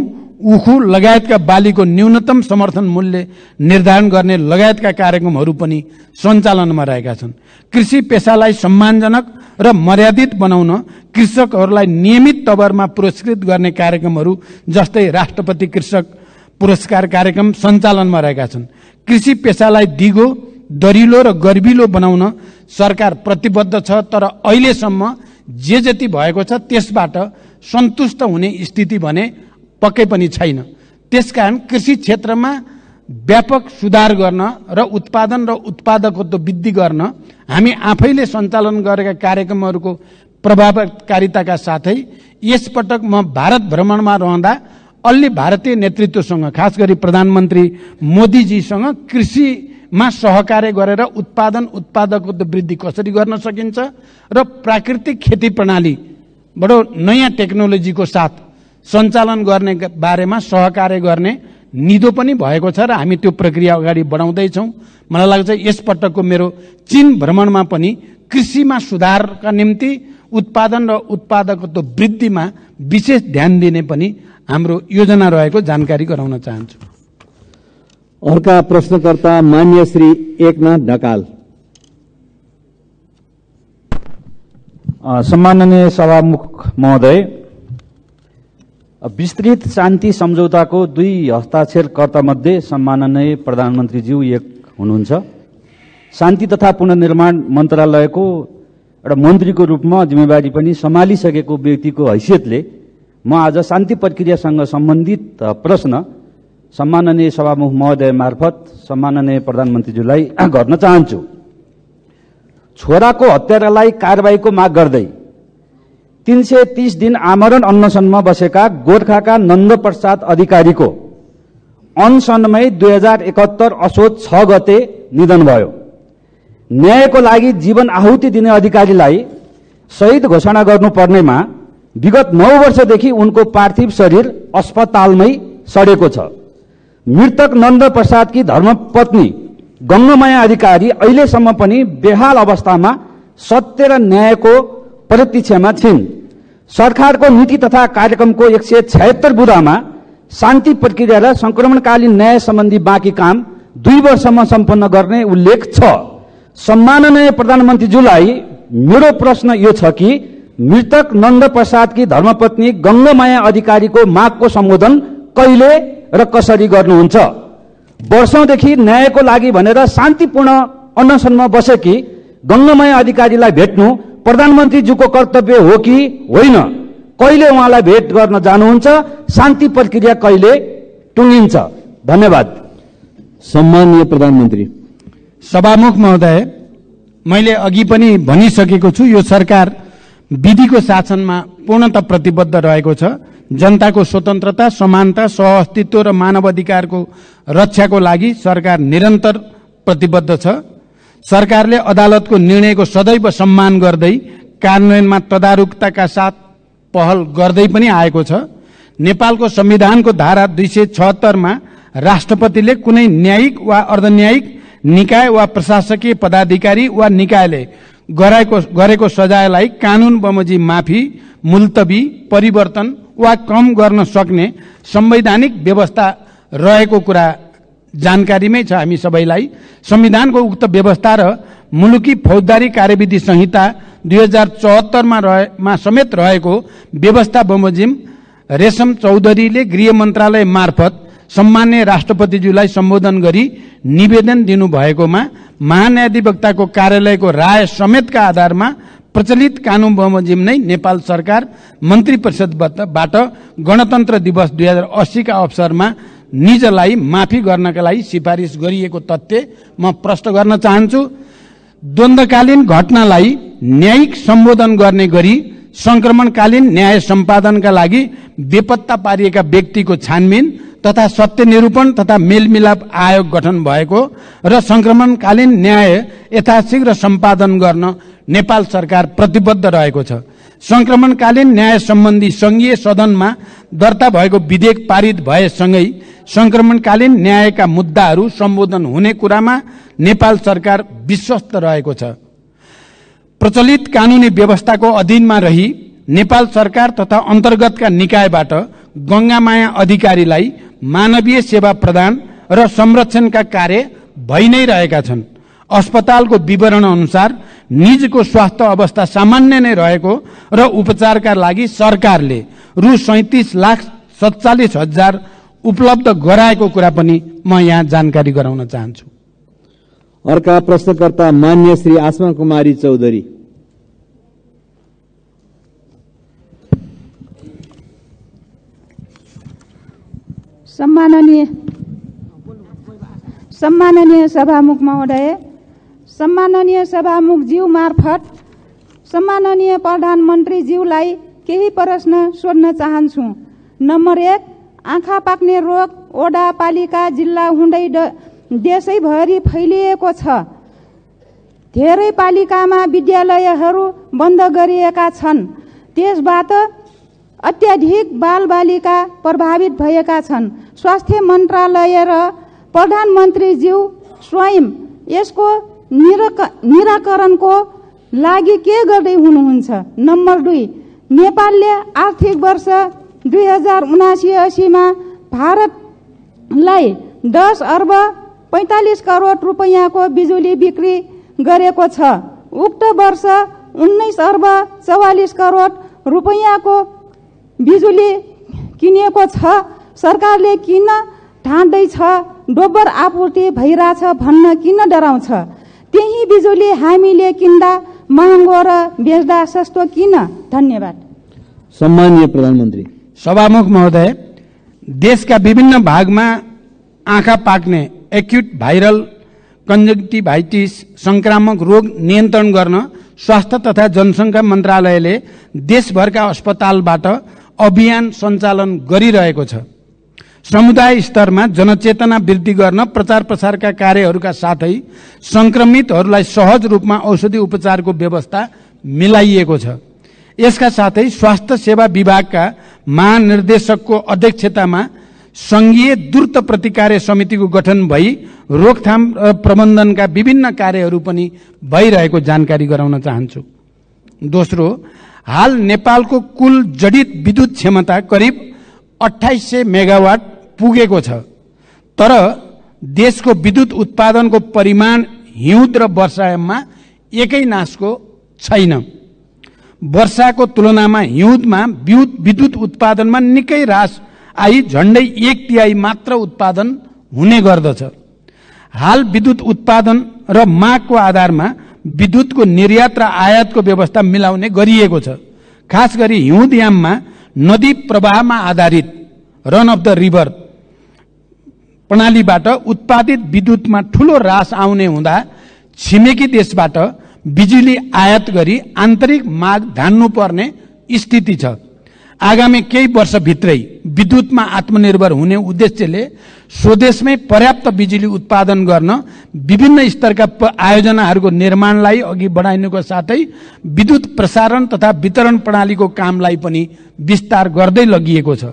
उखु लगायतका बालीको न्यूनतम समर्थन मूल्य निर्धारण गर्ने लगायतका कार्यक्रमहरू पनि सञ्चालनमा रहेका छन्। कृषि पेसालाई सम्मानजनक र मर्यादित बनाउन कृषकहरूलाई नियमित तवरमा पुरस्कृत गर्ने कार्यक्रमहरू जस्तै राष्ट्रपति कृषक पुरस्कार कार्यक्रम सञ्चालनमा रहेका छन्। कृषि पेसालाई दिगो, दरिलो र गर्विलो बनाउन सरकार प्रतिबद्ध छ, तर अहिलेसम्म जे जति भएको छ त्यसबाट सन्तुष्ट हुने स्थिति भने पक्कै पनि छैन। त्यसकारण कृषि क्षेत्रमा व्यापक सुधार गर्न र उत्पादन र उत्पादकत्व वृद्धि गर्न हामी आफैले सञ्चालन गरेका कार्यक्रमहरूको प्रभावकारिताका साथै यसपटक म भारत भ्रमणमा रहँदा अलि भारतीय नेतृत्वसँग, खास गरी प्रधानमन्त्री मोदीजीसँग कृषिमा सहकार्य गरेर उत्पादन उत्पादकत्व वृद्धि कसरी गर्न सकिन्छ र प्राकृतिक खेती प्रणाली बडो नयाँ टेक्नोलोजीको साथ सञ्चालन गर्ने बारेमा सहकार्य गर्ने निधो पनि भएको छ र हामी त्यो प्रक्रिया अगाडि बढाउँदैछौँ। मलाई लाग्छ यसपटकको मेरो चीन भ्रमणमा पनि कृषिमा सुधारका निम्ति उत्पादन र उत्पादकत्व वृद्धिमा विशेष ध्यान दिने पनि हाम्रो योजना रहेको जानकारी गराउन चाहन्छु। अर्का प्रश्नकर्ता मान्य श्री एकनाथ ढकाल। सम्माननीय सभामुख महोदय, विस्तृत शान्ति सम्झौताको 2 हस्ताक्षरकर्ता मध्ये सम्माननीय प्रधानमन्त्रीज्यू एक हुनुहुन्छ। शान्ति तथा पुनर्निर्माण मन्त्रालयको एउटा मन्त्रीको रूपमा जिम्मेवारी पनि सम्हालिसकेको व्यक्तिको हैसियतले म आज शान्ति प्रक्रियासँग सम्बन्धित प्रश्न सम्माननीय सभामुख महोदय मार्फत सम्माननीय प्रधानमन्त्रीज्यूलाई गर्न चाहन्छु। छोराको हत्यारालाई कारबाहीको माग गर्दै 330 दिन आमरण अनसनमा बसेका गोर्खाका नन्दप्रसाद अधिकारीको अनसनमै 2071 असोज 6 गते निधन भयो। न्यायको लागि जीवन आहुति दिने अधिकारीलाई शहीद घोषणा गर्नुपर्नेमा विगत 9 वर्षदेखि उनको पार्थिव शरीर अस्पतालमै सडेको छ। मृतक नन्दप्रसादकी धर्मपत्नी गङ्गमाया अधिकारी अहिलेसम्म पनि बेहाल अवस्थामा सत्य र न्यायको प्रतीक्षामा छिन्। सरकारको नीति तथा कार्यक्रमको 176 बुँदामा शान्ति प्रक्रिया र संक्रमणकालीन न्याय सम्बन्धी बाँकी काम 2 वर्षमा सम्पन्न गर्ने उल्लेख छ। सम्माननीय प्रधानमन्त्रीज्यूलाई मेरो प्रश्न यो छ कि मृतक नन्दप्रसादकी धर्मपत्नी गङ्गमाया अधिकारीको मागको सम्बोधन कहिले र कसरी गर्नुहुन्छ? वर्षौंदेखि न्यायको लागि भनेर शान्तिपूर्ण अनसनमा बसेकी गङ्गमाया अधिकारीलाई भेट्नु प्रधानमन्त्रीज्यूको कर्तव्य हो कि होइन? कहिले उहाँलाई भेट गर्न जानुहुन्छ? शान्ति प्रक्रिया कहिले टुङ्गिन्छ? धन्यवाद। सम्माननीय प्रधानमन्त्री। सभामुख महोदय, मैले अघि पनि भनिसकेको छु, यो सरकार विधिको शासनमा पूर्णतः प्रतिबद्ध रहेको छ। जनताको स्वतन्त्रता, समानता, सहअस्तित्व र मानव अधिकारको रक्षाको लागि सरकार निरन्तर प्रतिबद्ध छ। सरकारले अदालतको निर्णयको सदैव सम्मान गर्दै कार्यान्वयनमा तदारुकताका साथ पहल गर्दै पनि आएको छ। नेपालको संविधानको धारा 276 मा राष्ट्रपतिले कुनै न्यायिक वा अर्धन्यायिक निकाय वा प्रशासकीय पदाधिकारी वा निकायले गरेको सजायलाई कानून बमोजिम माफी, मुल्तवी, परिवर्तन वा कम गर्न सक्ने संवैधानिक व्यवस्था रहेको कुरा जानकारीमै छ हामी सबैलाई। संविधानको उक्त व्यवस्था र मुलुकी फौजदारी कार्यविधि संहिता 2074 मा समेत रहेको व्यवस्था बमोजिम रेशम चौधरीले गृह मन्त्रालय मार्फत सम्मान्य राष्ट्रपतिज्यूलाई सम्बोधन गरी निवेदन दिनुभएकोमा महान्यायाधिवक्ताको कार्यालयको राय समेतका आधारमा प्रचलित कानून बमोजिम नै नेपाल सरकार मन्त्री परिषदबाट गणतन्त्र दिवस 2080 का अवसरमा निजलाई माफी गर्नका लागि सिफारिस गरिएको तथ्य म प्रश्न गर्न चाहन्छु। द्वन्द्वकालीन घटनालाई न्यायिक सम्बोधन गर्ने गरी संक्रमणकालीन न्याय सम्पादनका लागि बेपत्ता पारिएका व्यक्तिको छानबिन तथा सत्य निरूपण तथा मेलमिलाप आयोग गठन भएको र संक्रमणकालीन न्याय यथाशीघ्र सम्पादन गर्न नेपाल सरकार प्रतिबद्ध रहेको छ। संक्रमणकालीन न्याय सम्बन्धी संघीय सदनमा दर्ता भएको विधेयक पारित भएसँगै संक्रमणकालीन न्यायका मुद्दाहरू सम्बोधन हुने कुरामा नेपाल सरकार विश्वस्त रहेको छ। प्रचलित कानूनी व्यवस्थाको अधीनमा रही नेपाल सरकार तथा अन्तर्गतका निकायबाट गंगामाया अधिकारीलाई मानवीय सेवा प्रदान र संरक्षणका कार्य भइ नै रहेका छन्। अस्पतालको विवरण अनुसार निजको स्वास्थ्य अवस्था सामान्य नै रहेको र उपचारका लागि सरकारले रु 37,47,000 उपलब्ध गराएको कुरा पनि म यहाँ जानकारी गराउन चाहन्छु। अर्का प्रश्नकर्ता मान्य श्री आसमा कुमारी चौधरी। सम्माननीय सभामुख महोदय, सम्माननीय सभामुख ज्यू मार्फत सम्माननीय प्रधानमन्त्री ज्यूलाई केही प्रश्न सोध्न चाहन्छु। नम्बर 1, आँखा पाक्ने रोग ओडा पालिका जिल्ला हुँदै देशैभरि फैलिएको छ। धेरै पालिकामा विद्यालयहरू बन्द गरिएका छन्। त्यसबाट अत्याधिक बालबालिका प्रभावित भएका छन्। स्वास्थ्य मन्त्रालय र प्रधानमन्त्रीज्यू स्वयं यसको निराकरणको लागि के गर्दै हुनुहुन्छ? नम्बर 2, नेपालले आर्थिक वर्ष 2079-80 मा भारतलाई 10 अर्ब 45 करोड रुपैयाँको बिजुली बिक्री गरेको छ। उक्त वर्ष 19 अर्ब 44 करोड रुपैयाँको बिजुली किनेको छ। सरकारले किन ठान्दैछ दोब्बर आपूर्ति भइरहेछ भन्न किन डराउँछ? त्यही बिजुली हामीले किन्दा महँगो र बेच्दा सस्तो किन? धन्यवाद। सम्माननीय प्रधानमन्त्री। सभामुख महोदय, देशका विभिन्न भागमा आँखा पाक्ने एक्युट भाइरल कन्जक्टिभाइटिस संक्रामक रोग नियन्त्रण गर्न स्वास्थ्य तथा जनसङ्ख्या मन्त्रालयले देशभरका अस्पतालबाट अभियान सञ्चालन गरिरहेको छ। समुदाय स्तरमा जनचेतना वृद्धि गर्न प्रचार प्रसारका कार्यहरूका साथै संक्रमितहरूलाई सहज रूपमा औषधि उपचारको व्यवस्था मिलाइएको छ। यसका साथै स्वास्थ्य सेवा विभागका महानिर्देशकको अध्यक्षतामा संघीय द्रुत प्रतिकार समितिको गठन भई रोकथाम र प्रबन्धनका विभिन्न कार्यहरू पनि भइरहेको जानकारी गराउन चाहन्छु। दोस्रो, हाल नेपालको कुल जडित विद्युत क्षमता करिब 2800 मेगावाट पुगेको छ। तर देशको विद्युत उत्पादनको परिमाण हिउँद र वर्षायाममा एकै नासको छैन। वर्षाको तुलनामा हिउँदमा विद्युत उत्पादनमा निकै ह्रास आई झण्डै 1/3 मात्र उत्पादन हुने गर्दछ। हाल विद्युत उत्पादन र मागको आधारमा विद्युतको निर्यात र आयातको व्यवस्था मिलाउने गरिएको छ। खास गरी हिउँदयाममा नदी प्रवाहमा आधारित रन अफ द रिभर प्रणालीबाट उत्पादित विद्युतमा ठूलो ह्रास आउने हुँदा छिमेकी देशबाट बिजुली आयात गरी आन्तरिक माग धान्नुपर्ने स्थिति छ। आगामी केही वर्षभित्रै विद्युतमा आत्मनिर्भर हुने उद्देश्यले स्वदेशमै पर्याप्त बिजुली उत्पादन गर्न विभिन्न स्तरका आयोजनाहरूको निर्माणलाई अघि बढाइनुको साथै विद्युत प्रसारण तथा वितरण प्रणालीको कामलाई पनि विस्तार गर्दै लगिएको छ।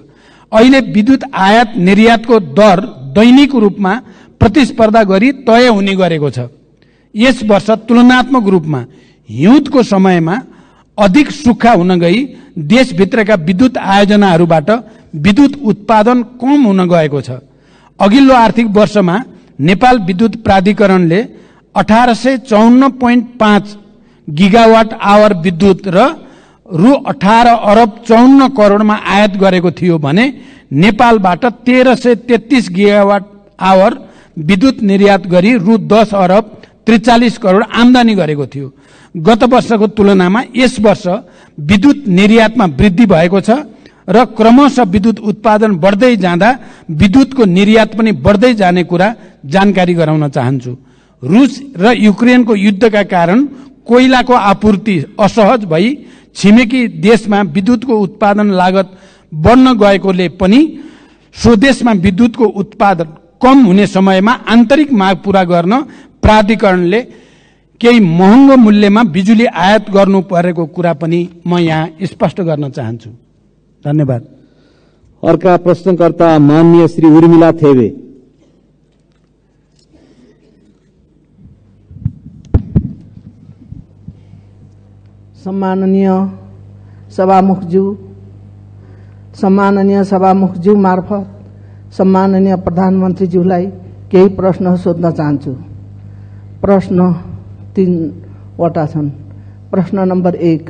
अहिले विद्युत आयात निर्यातको दर दैनिक रूपमा प्रतिस्पर्धा गरी तय हुने गरेको छ। यस वर्ष तुलनात्मक रूपमा हिउँदको समयमा अधिक सुक्खा हुन गई देशभित्रका विद्युत आयोजनाहरूबाट विद्युत उत्पादन कम हुन गएको छ। अघिल्लो आर्थिक वर्षमा नेपाल विद्युत प्राधिकरणले 1854.5 गिगावाट आवर विद्युत र रु 18 अरब 54 करोडमा आयात गरेको थियो भने नेपालबाट 1333 गिगावाट आवर विद्युत निर्यात गरी रु 10 अरब 43 करोड आम्दानी गरेको थियो। गत वर्षको तुलनामा यस वर्ष विद्युत निर्यातमा वृद्धि भएको छ र क्रमशः विद्युत उत्पादन बढ्दै जाँदा विद्युतको निर्यात पनि बढ्दै जाने कुरा जानकारी गराउन चाहन्छु। रुस र युक्रेनको युद्धका कारण कोइलाको आपूर्ति असहज भई छिमेकी देशमा विद्युतको उत्पादन लागत बढ्न गएकोले पनि स्वदेशमा विद्युतको उत्पादन कम हुने समयमा आन्तरिक माग पूरा गर्न प्राधिकरणले केही महँगो मूल्यमा बिजुली आयात गर्नु परेको कुरा पनि म यहाँ स्पष्ट गर्न चाहन्छु। धन्यवाद। अर्का प्रश्नकर्ता माननीय श्री उर्मिला थेबे। सम्माननीय सभामुखज्यू मार्फत सम्माननीय प्रधानमन्त्रीज्यूलाई केही प्रश्न सोध्न चाहन्छु। प्रश्न 3 वटा छन्। प्रश्न नम्बर 1,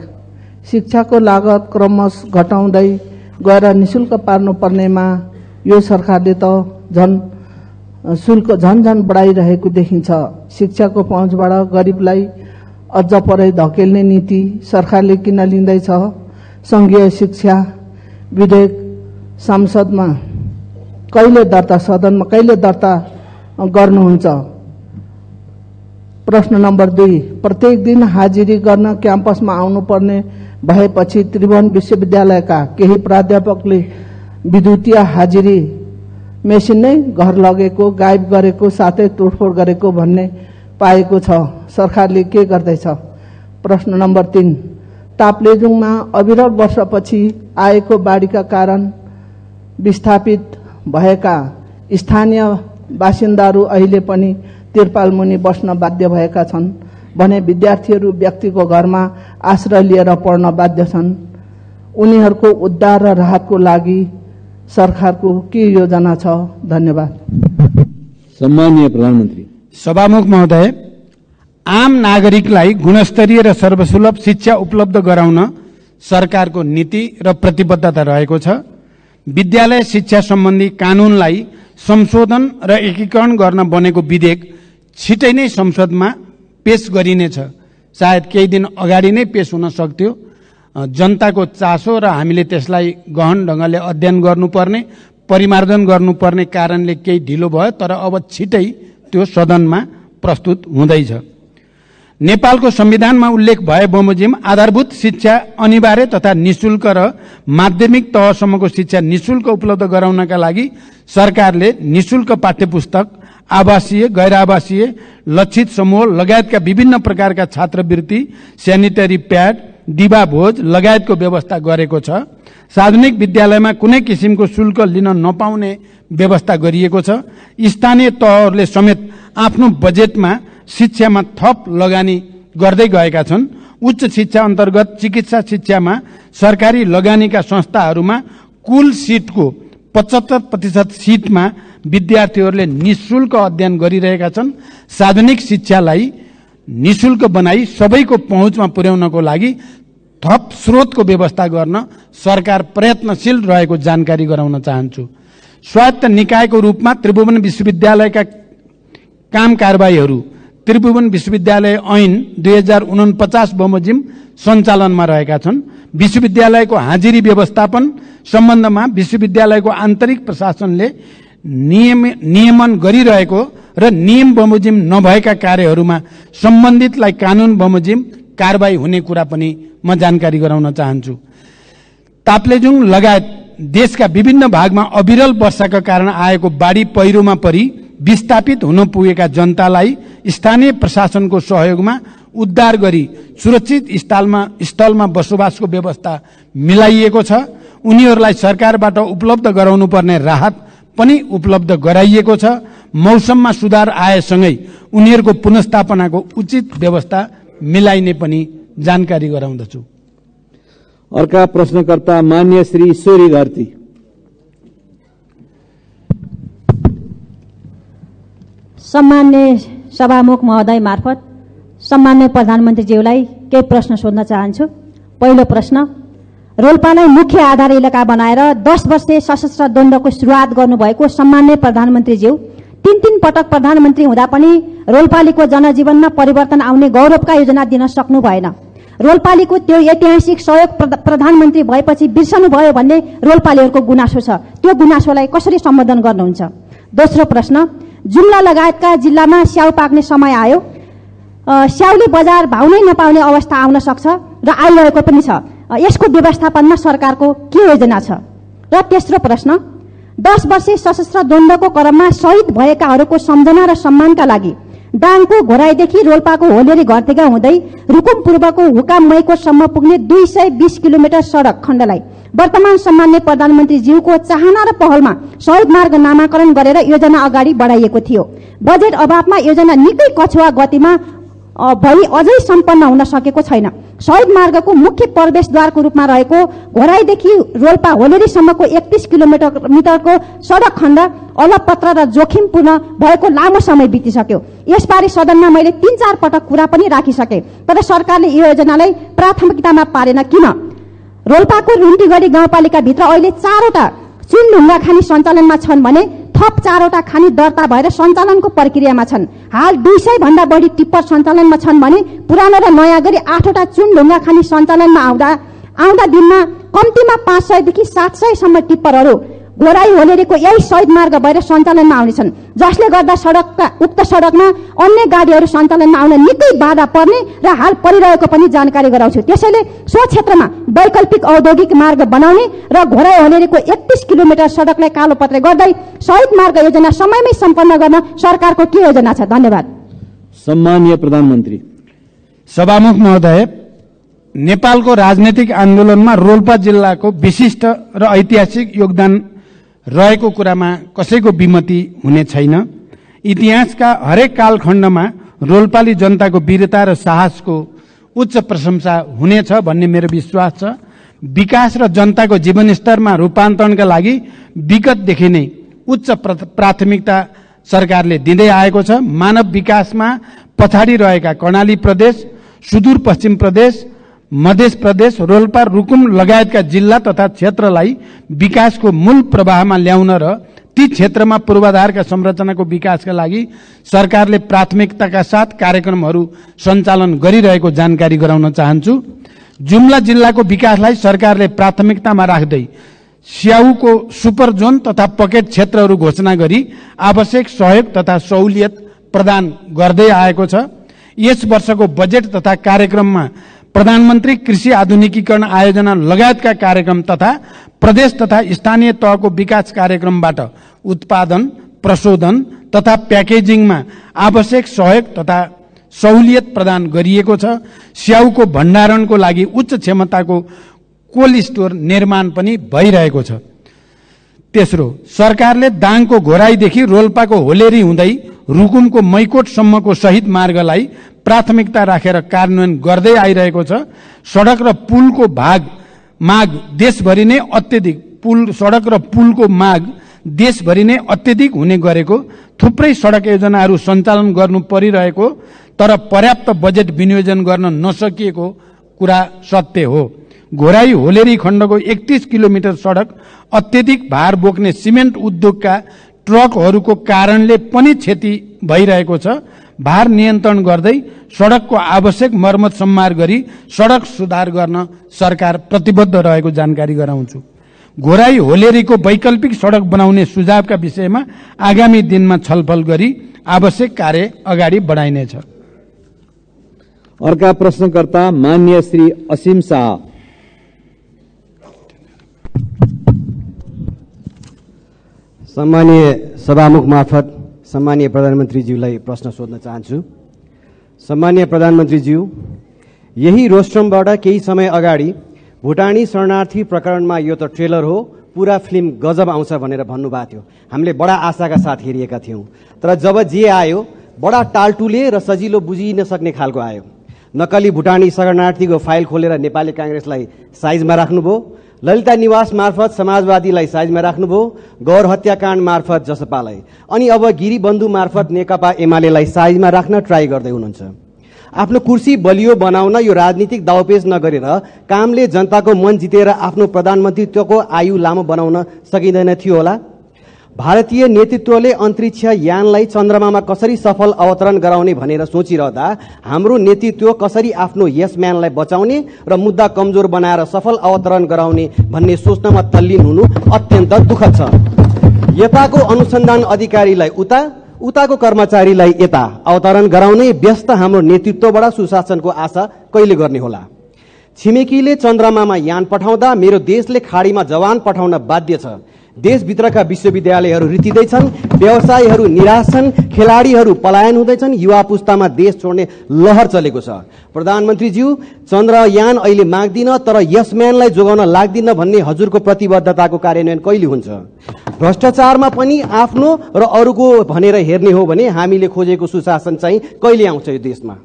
शिक्षाको लागत क्रमशः घटाउँदै गएर निशुल्क पार्नुपर्नेमा यो सरकारले त शुल्क झन बढाइरहेको देखिन्छ। शिक्षाको पहुँचबाट गरिबलाई अझ परै धकेल्ने नीति सरकारले किन लिँदैछ? संघीय शिक्षा विधेयक संसदमा कहिले दर्ता, सदनमा कहिले दर्ता गर्नुहुन्छ? प्रश्न नम्बर 2, प्रत्येक दिन हाजिरी गर्न क्याम्पसमा आउनुपर्ने भएपछि त्रिभुवन विश्वविद्यालयका केही प्राध्यापकले विद्युतीय हाजिरी मेसिन नै घर लगेको, गायब गरेको, साथै तोडफोड गरेको भन्ने पाएको छ। सरकारले के गर्दैछ? प्रश्न नम्बर 3, ताप्लेजुङमा अविरल वर्षपछि आएको बाढीका कारण विस्थापित भएका स्थानीय बासिन्दाहरू अहिले पनि तिरपाल मुनि बस्न बाध्य भएका छन् भने विद्यार्थीहरू व्यक्तिको घरमा आश्रय लिएर पढ्न बाध्य छन्। उनीहरूको उद्धार र राहतको लागि सरकारको के योजना छ? धन्यवाद। सम्माननीय प्रधानमन्त्री। सभामुख महोदय, आम नागरिकलाई गुणस्तरीय र सर्वसुलभ शिक्षा उपलब्ध गराउन सरकारको नीति र प्रतिबद्धता रहेको छ। विद्यालय शिक्षा सम्बन्धी कानूनलाई संशोधन र एकीकरण गर्न बनेको विधेयक छिटै नै संसदमा पेश गरिनेछ। सायद केही दिन अगाडि नै पेश हुन सक्थ्यो। जनताको चासो र हामीले त्यसलाई गहन ढङ्गले अध्ययन गर्नुपर्ने, परिमार्जन गर्नुपर्ने कारणले केही ढिलो भयो, तर अब छिटै त्यो सदनमा प्रस्तुत हुँदैछ। नेपालको संविधानमा उल्लेख भए बमोजिम आधारभूत शिक्षा अनिवार्य तथा निशुल्क र माध्यमिक तहसम्मको शिक्षा निशुल्क उपलब्ध गराउनका लागि सरकारले निशुल्क पाठ्यपुस्तक, आवासीय, गैर आवासीय, लक्षित समूह लगायतका विभिन्न प्रकारका छात्रवृत्ति, स्यानिटरी प्याड, दिवा भोज लगायतको व्यवस्था गरेको छ। सार्वजनिक विद्यालयमा कुनै किसिमको शुल्क लिन नपाउने व्यवस्था गरिएको छ। स्थानीय तहहरूले समेत आफ्नो बजेटमा शिक्षामा थप लगानी गर्दै गएका छन्। उच्च शिक्षा अन्तर्गत चिकित्सा शिक्षामा सरकारी लगानीका संस्थाहरूमा कुल सिटको 75% सिटमा विद्यार्थीहरूले निशुल्क अध्ययन गरिरहेका छन्। सार्वजनिक शिक्षालाई निशुल्क बनाई सबैको पहुँचमा पुर्याउनको लागि थप स्रोतको व्यवस्था गर्न सरकार प्रयत्नशील रहेको जानकारी गराउन चाहन्छु। स्वायत्त निकायको रूपमा त्रिभुवन विश्वविद्यालयका काम कारबाहीहरू त्रिभुवन विश्वविद्यालय ऐन 2049 बमोजिम सञ्चालनमा रहेका छन्। विश्वविद्यालयको हाजिरी व्यवस्थापन सम्बन्धमा विश्वविद्यालयको आन्तरिक प्रशासनले नियमन गरिरहेको र नियम बमोजिम नभएका कार्यहरूमा सम्बन्धितलाई कानुन बमोजिम कारबाही हुने कुरा पनि म जानकारी गराउन चाहन्छु। ताप्लेजुङ लगायत देशका विभिन्न भागमा अविरल वर्षाका कारण आएको बाढी पहिरोमा परि विस्थापित हुन पुगेका जनतालाई स्थानीय प्रशासनको सहयोगमा उद्धार गरी सुरक्षित स्थलमा बसोबासको व्यवस्था मिलाइएको छ। उनीहरूलाई सरकारबाट उपलब्ध गराउनु पर्ने राहत पनि उपलब्ध गराइएको छ। मौसममा सुधार आएसँगै उनीहरूको पुनर्स्थापनाको उचित व्यवस्था मिलाइने पनि जानकारी गराउँदछु। अर्का प्रश्नकर्ता मान्य श्री ईश्वरी घरती। सम्मान्य सभामुख महोदय मार्फत सम्मान्य प्रधानमन्त्रीज्यूलाई केही प्रश्न सोध्न चाहन्छु। पहिलो प्रश्न, रोल्पालाई मुख्य आधार इलाका बनाएर 10 वर्षे सशस्त्र द्वन्द्वको सुरुवात गर्नुभएको सम्मान्य प्रधानमन्त्रीज्यू 3 पटक प्रधानमन्त्री हुँदा पनि रोल्पालीको जनजीवनमा परिवर्तन आउने गौरवका योजना दिन सक्नु भएन। रोल्पालीको त्यो ऐतिहासिक सहयोग प्रधानमन्त्री भएपछि बिर्सनुभयो भन्ने रोल्पालीहरूको गुनासो छ। त्यो गुनासोलाई कसरी सम्बोधन गर्नुहुन्छ? दोस्रो प्रश्न, जुम्ला लगायतका जिल्लामा स्याउ पाक्ने समय आयो। स्याउले बजार भाउ नै नपाउने अवस्था आउन सक्छ र आइरहेको पनि छ। यसको व्यवस्थापनमा सरकारको के योजना छ? र तेस्रो प्रश्न, 10 वर्षे सशस्त्र द्वन्द्वको क्रममा शहीद भएकाहरूको सम्झना र सम्मानका लागि दाङको घोराईदेखि रोल्पाको होलेरी घरतेगा हुँदै रुकुम पूर्वको हुकाम मैकोटसम्म पुग्ने 220 किलोमिटर सडक खण्डलाई वर्तमान सम्मान्य प्रधानमन्त्रीज्यूको चाहना र पहलमा शहीद मार्ग नामाकरण गरेर योजना अगाडि बढाइएको थियो। बजेट अभावमा योजना निकै कछुवा गतिमा भई अझै सम्पन्न हुन सकेको छैन। शहीद मार्गको मुख्य प्रवेशद्वारको रूपमा रहेको घोराईदेखि रोल्पा होलेरीसम्मको 31 किलोमिटरको सडक खण्ड अलपत्र र जोखिमपूर्ण भएको लामो समय बितिसक्यो। यसबारे सदनमा मैले 3-4 पटक कुरा पनि राखिसके, तर सरकारले यो योजनालाई प्राथमिकतामा पारेन किन? रोल्पाको रुन्टीगढी गाउँपालिकाभित्र अहिले 4वटा चुनढुङ्गा खानी सञ्चालनमा छन् भने थप 4वटा खानी दर्ता भएर सञ्चालनको प्रक्रियामा छन्। हाल 200 भन्दा बढी टिप्पर सञ्चालनमा छन् भने पुरानो र नयाँ गरी 8वटा चुनढुङ्गा खानी सञ्चालनमा आउँदा दिनमा कम्तीमा 500 देखि 700 सम्म टिप्परहरू घोराई होलेरीको यही शहीद मार्ग भएर सञ्चालनमा आउनेछन्, जसले गर्दा उक्त सडकमा अन्य गाडीहरू सञ्चालनमा आउन निकै बाधा पर्ने र हाल परिरहेको पनि जानकारी गराउँछु। त्यसैले सो क्षेत्रमा वैकल्पिक औद्योगिक मार्ग बनाउने र घोराई होलेरीको 31 किलोमिटर सडकलाई कालोपत्रे गर्दै शहीद मार्ग योजना समयमै सम्पन्न गर्न सरकारको के योजना छ? धन्यवाद। सम्माननीय प्रधानमन्त्री। सभामुख महोदय, नेपालको राजनीतिक आन्दोलनमा रोल्पा जिल्लाको विशिष्ट र ऐतिहासिक योगदान रहेको कुरामा कसैको विमति हुने छैन। इतिहासका हरेक कालखण्डमा रोल्पाली जनताको वीरता र साहसको उच्च प्रशंसा हुनेछ भन्ने मेरो विश्वास छ। विकास र जनताको जीवनस्तरमा रूपान्तरणका लागि विगतदेखि नै उच्च प्राथमिकता सरकारले दिँदै आएको छ। मानव विकासमा पछाडि रहेका कर्णाली प्रदेश, सुदूरपश्चिम प्रदेश, मध्य प्रदेश, रोल्पा, रुकुम लगायतका जिल्ला तथा क्षेत्रलाई विकासको मूल प्रवाहमा ल्याउन र ती क्षेत्रमा पूर्वाधारका संरचनाको विकासका लागि सरकारले प्राथमिकताका साथ कार्यक्रमहरू सञ्चालन गरिरहेको जानकारी गराउन चाहन्छु। जुम्ला जिल्लाको विकासलाई सरकारले प्राथमिकतामा राख्दै स्याउको सुपर जोन तथा पकेट क्षेत्रहरू घोषणा गरी आवश्यक सहयोग तथा सहुलियत प्रदान गर्दै आएको छ। यस वर्षको बजेट तथा कार्यक्रममा प्रधानमन्त्री कृषि आधुनिकीकरण आयोजना लगायतका कार्यक्रम तथा प्रदेश तथा स्थानीय तहको विकास कार्यक्रमबाट उत्पादन, प्रशोधन तथा प्याकेजिङमा आवश्यक सहयोग तथा सहुलियत प्रदान गरिएको छ। स्याउको भण्डारणको लागि उच्च क्षमताको कोल्ड स्टोर निर्माण पनि भइरहेको छ। तेस्रो, सरकारले दाङको घोराईदेखि रोल्पाको होलेरी हुँदै रुकुमको मैकोटसम्मको शहीद मार्गलाई प्राथमिकता राखेर कार्यान्वयन गर्दै आइरहेको छ। सडक र पुलको माग देशभरि नै अत्यधिक हुने गरेको, थुप्रै सडक योजनाहरू सञ्चालन गर्नु परिरहेको तर पर्याप्त बजेट विनियोजन गर्न नसकिएको कुरा सत्य हो। घोराई होलेरी खण्डको 31 किलोमिटर सडक अत्यधिक भार बोक्ने सिमेन्ट उद्योगका ट्रकहरूको कारणले पनि क्षति भइरहेको छ। भार नियन्त्रण गर्दै सडकको आवश्यक मर्मत सम्मार गरी सडक सुधार गर्न सरकार प्रतिबद्ध रहेको जानकारी गराउँछु। घोराई होलेरीको वैकल्पिक सडक बनाउने सुझावका विषयमा आगामी दिनमा छलफल गरी आवश्यक कार्य अगाडि बढाइनेछ। अर्का प्रश्नकर्ता मान्य श्री असीम शाह। सम्मानीय सभामुख मार्फत सम्मानीय प्रधानमन्त्रीज्यूलाई प्रश्न सोध्न चाहन्छु। सम्मानीय प्रधानमन्त्रीज्यू, यही रोस्ट्रमबाट केही समय अगाडि भुटानी शरणार्थी प्रकरणमा यो त ट्रेलर हो, पूरा फिल्म गजब आउँछ भनेर भन्नुभएको थियो। हामीले बडा आशाका साथ हेरिएका थियौँ, तर जब जे आयो बडा टालटुले र सजिलो बुझिन सक्ने खालको आयो। नक्कली भुटानी शरणार्थीको फाइल खोलेर नेपाली कांग्रेसलाई साइजमा राख्नुभयो, ललिता निवास मार्फत समाजवादीलाई साइजमा राख्नुभयो, गौर हत्याकाण्ड मार्फत जसपालाई, अनि अब गिरीबन्धु मार्फत नेकपा एमालेलाई साइजमा राख्न ट्राई गर्दै हुनुहुन्छ। आफ्नो कुर्सी बलियो बनाउन यो राजनीतिक दाउपेच नगरेर कामले जनताको मन जितेर आफ्नो प्रधानमन्त्रीत्वको आयु लामो बनाउन सकिँदैन थियो होला? भारतीय नेतृत्वले अन्तरिक्ष यानलाई चन्द्रमामा कसरी सफल अवतरण गराउने भनेर सोचिरहँदा हाम्रो नेतृत्व कसरी आफ्नो यस म्यानलाई बचाउने र मुद्दा कमजोर बनाएर सफल अवतरण गराउने भन्ने सोच्नमा तल्लीन हुनु अत्यन्त दुःखद छ। यताको अनुसन्धान अधिकारीलाई उताको कर्मचारीलाई यता अवतरण गराउने व्यस्त हाम्रो नेतृत्वबाट सुशासनको आशा कहिले गर्ने होला? छिमेकीले चन्द्रमामा यान पठाउँदा मेरो देशले खाडीमा जवान पठाउन बाध्य छ। देशभित्रका विश्वविद्यालयहरू रित्तिँदैछन्, व्यवसायीहरू निराश छन्, खेलाडीहरू पलायन हुँदैछन्, युवा पुस्तामा देश छोड्ने लहर चलेको छ। प्रधानमन्त्रीज्यू, चन्द्रयान अहिले माग्दिन तर यस म्यानलाई जोगाउन लाग्दिन भन्ने हजुरको प्रतिबद्धताको कार्यान्वयन कहिले हुन्छ? भ्रष्टाचारमा पनि आफ्नो र अरूको भनेर हेर्ने हो भने हामीले खोजेको सुशासन चाहिँ कहिले आउँछ यो देशमा?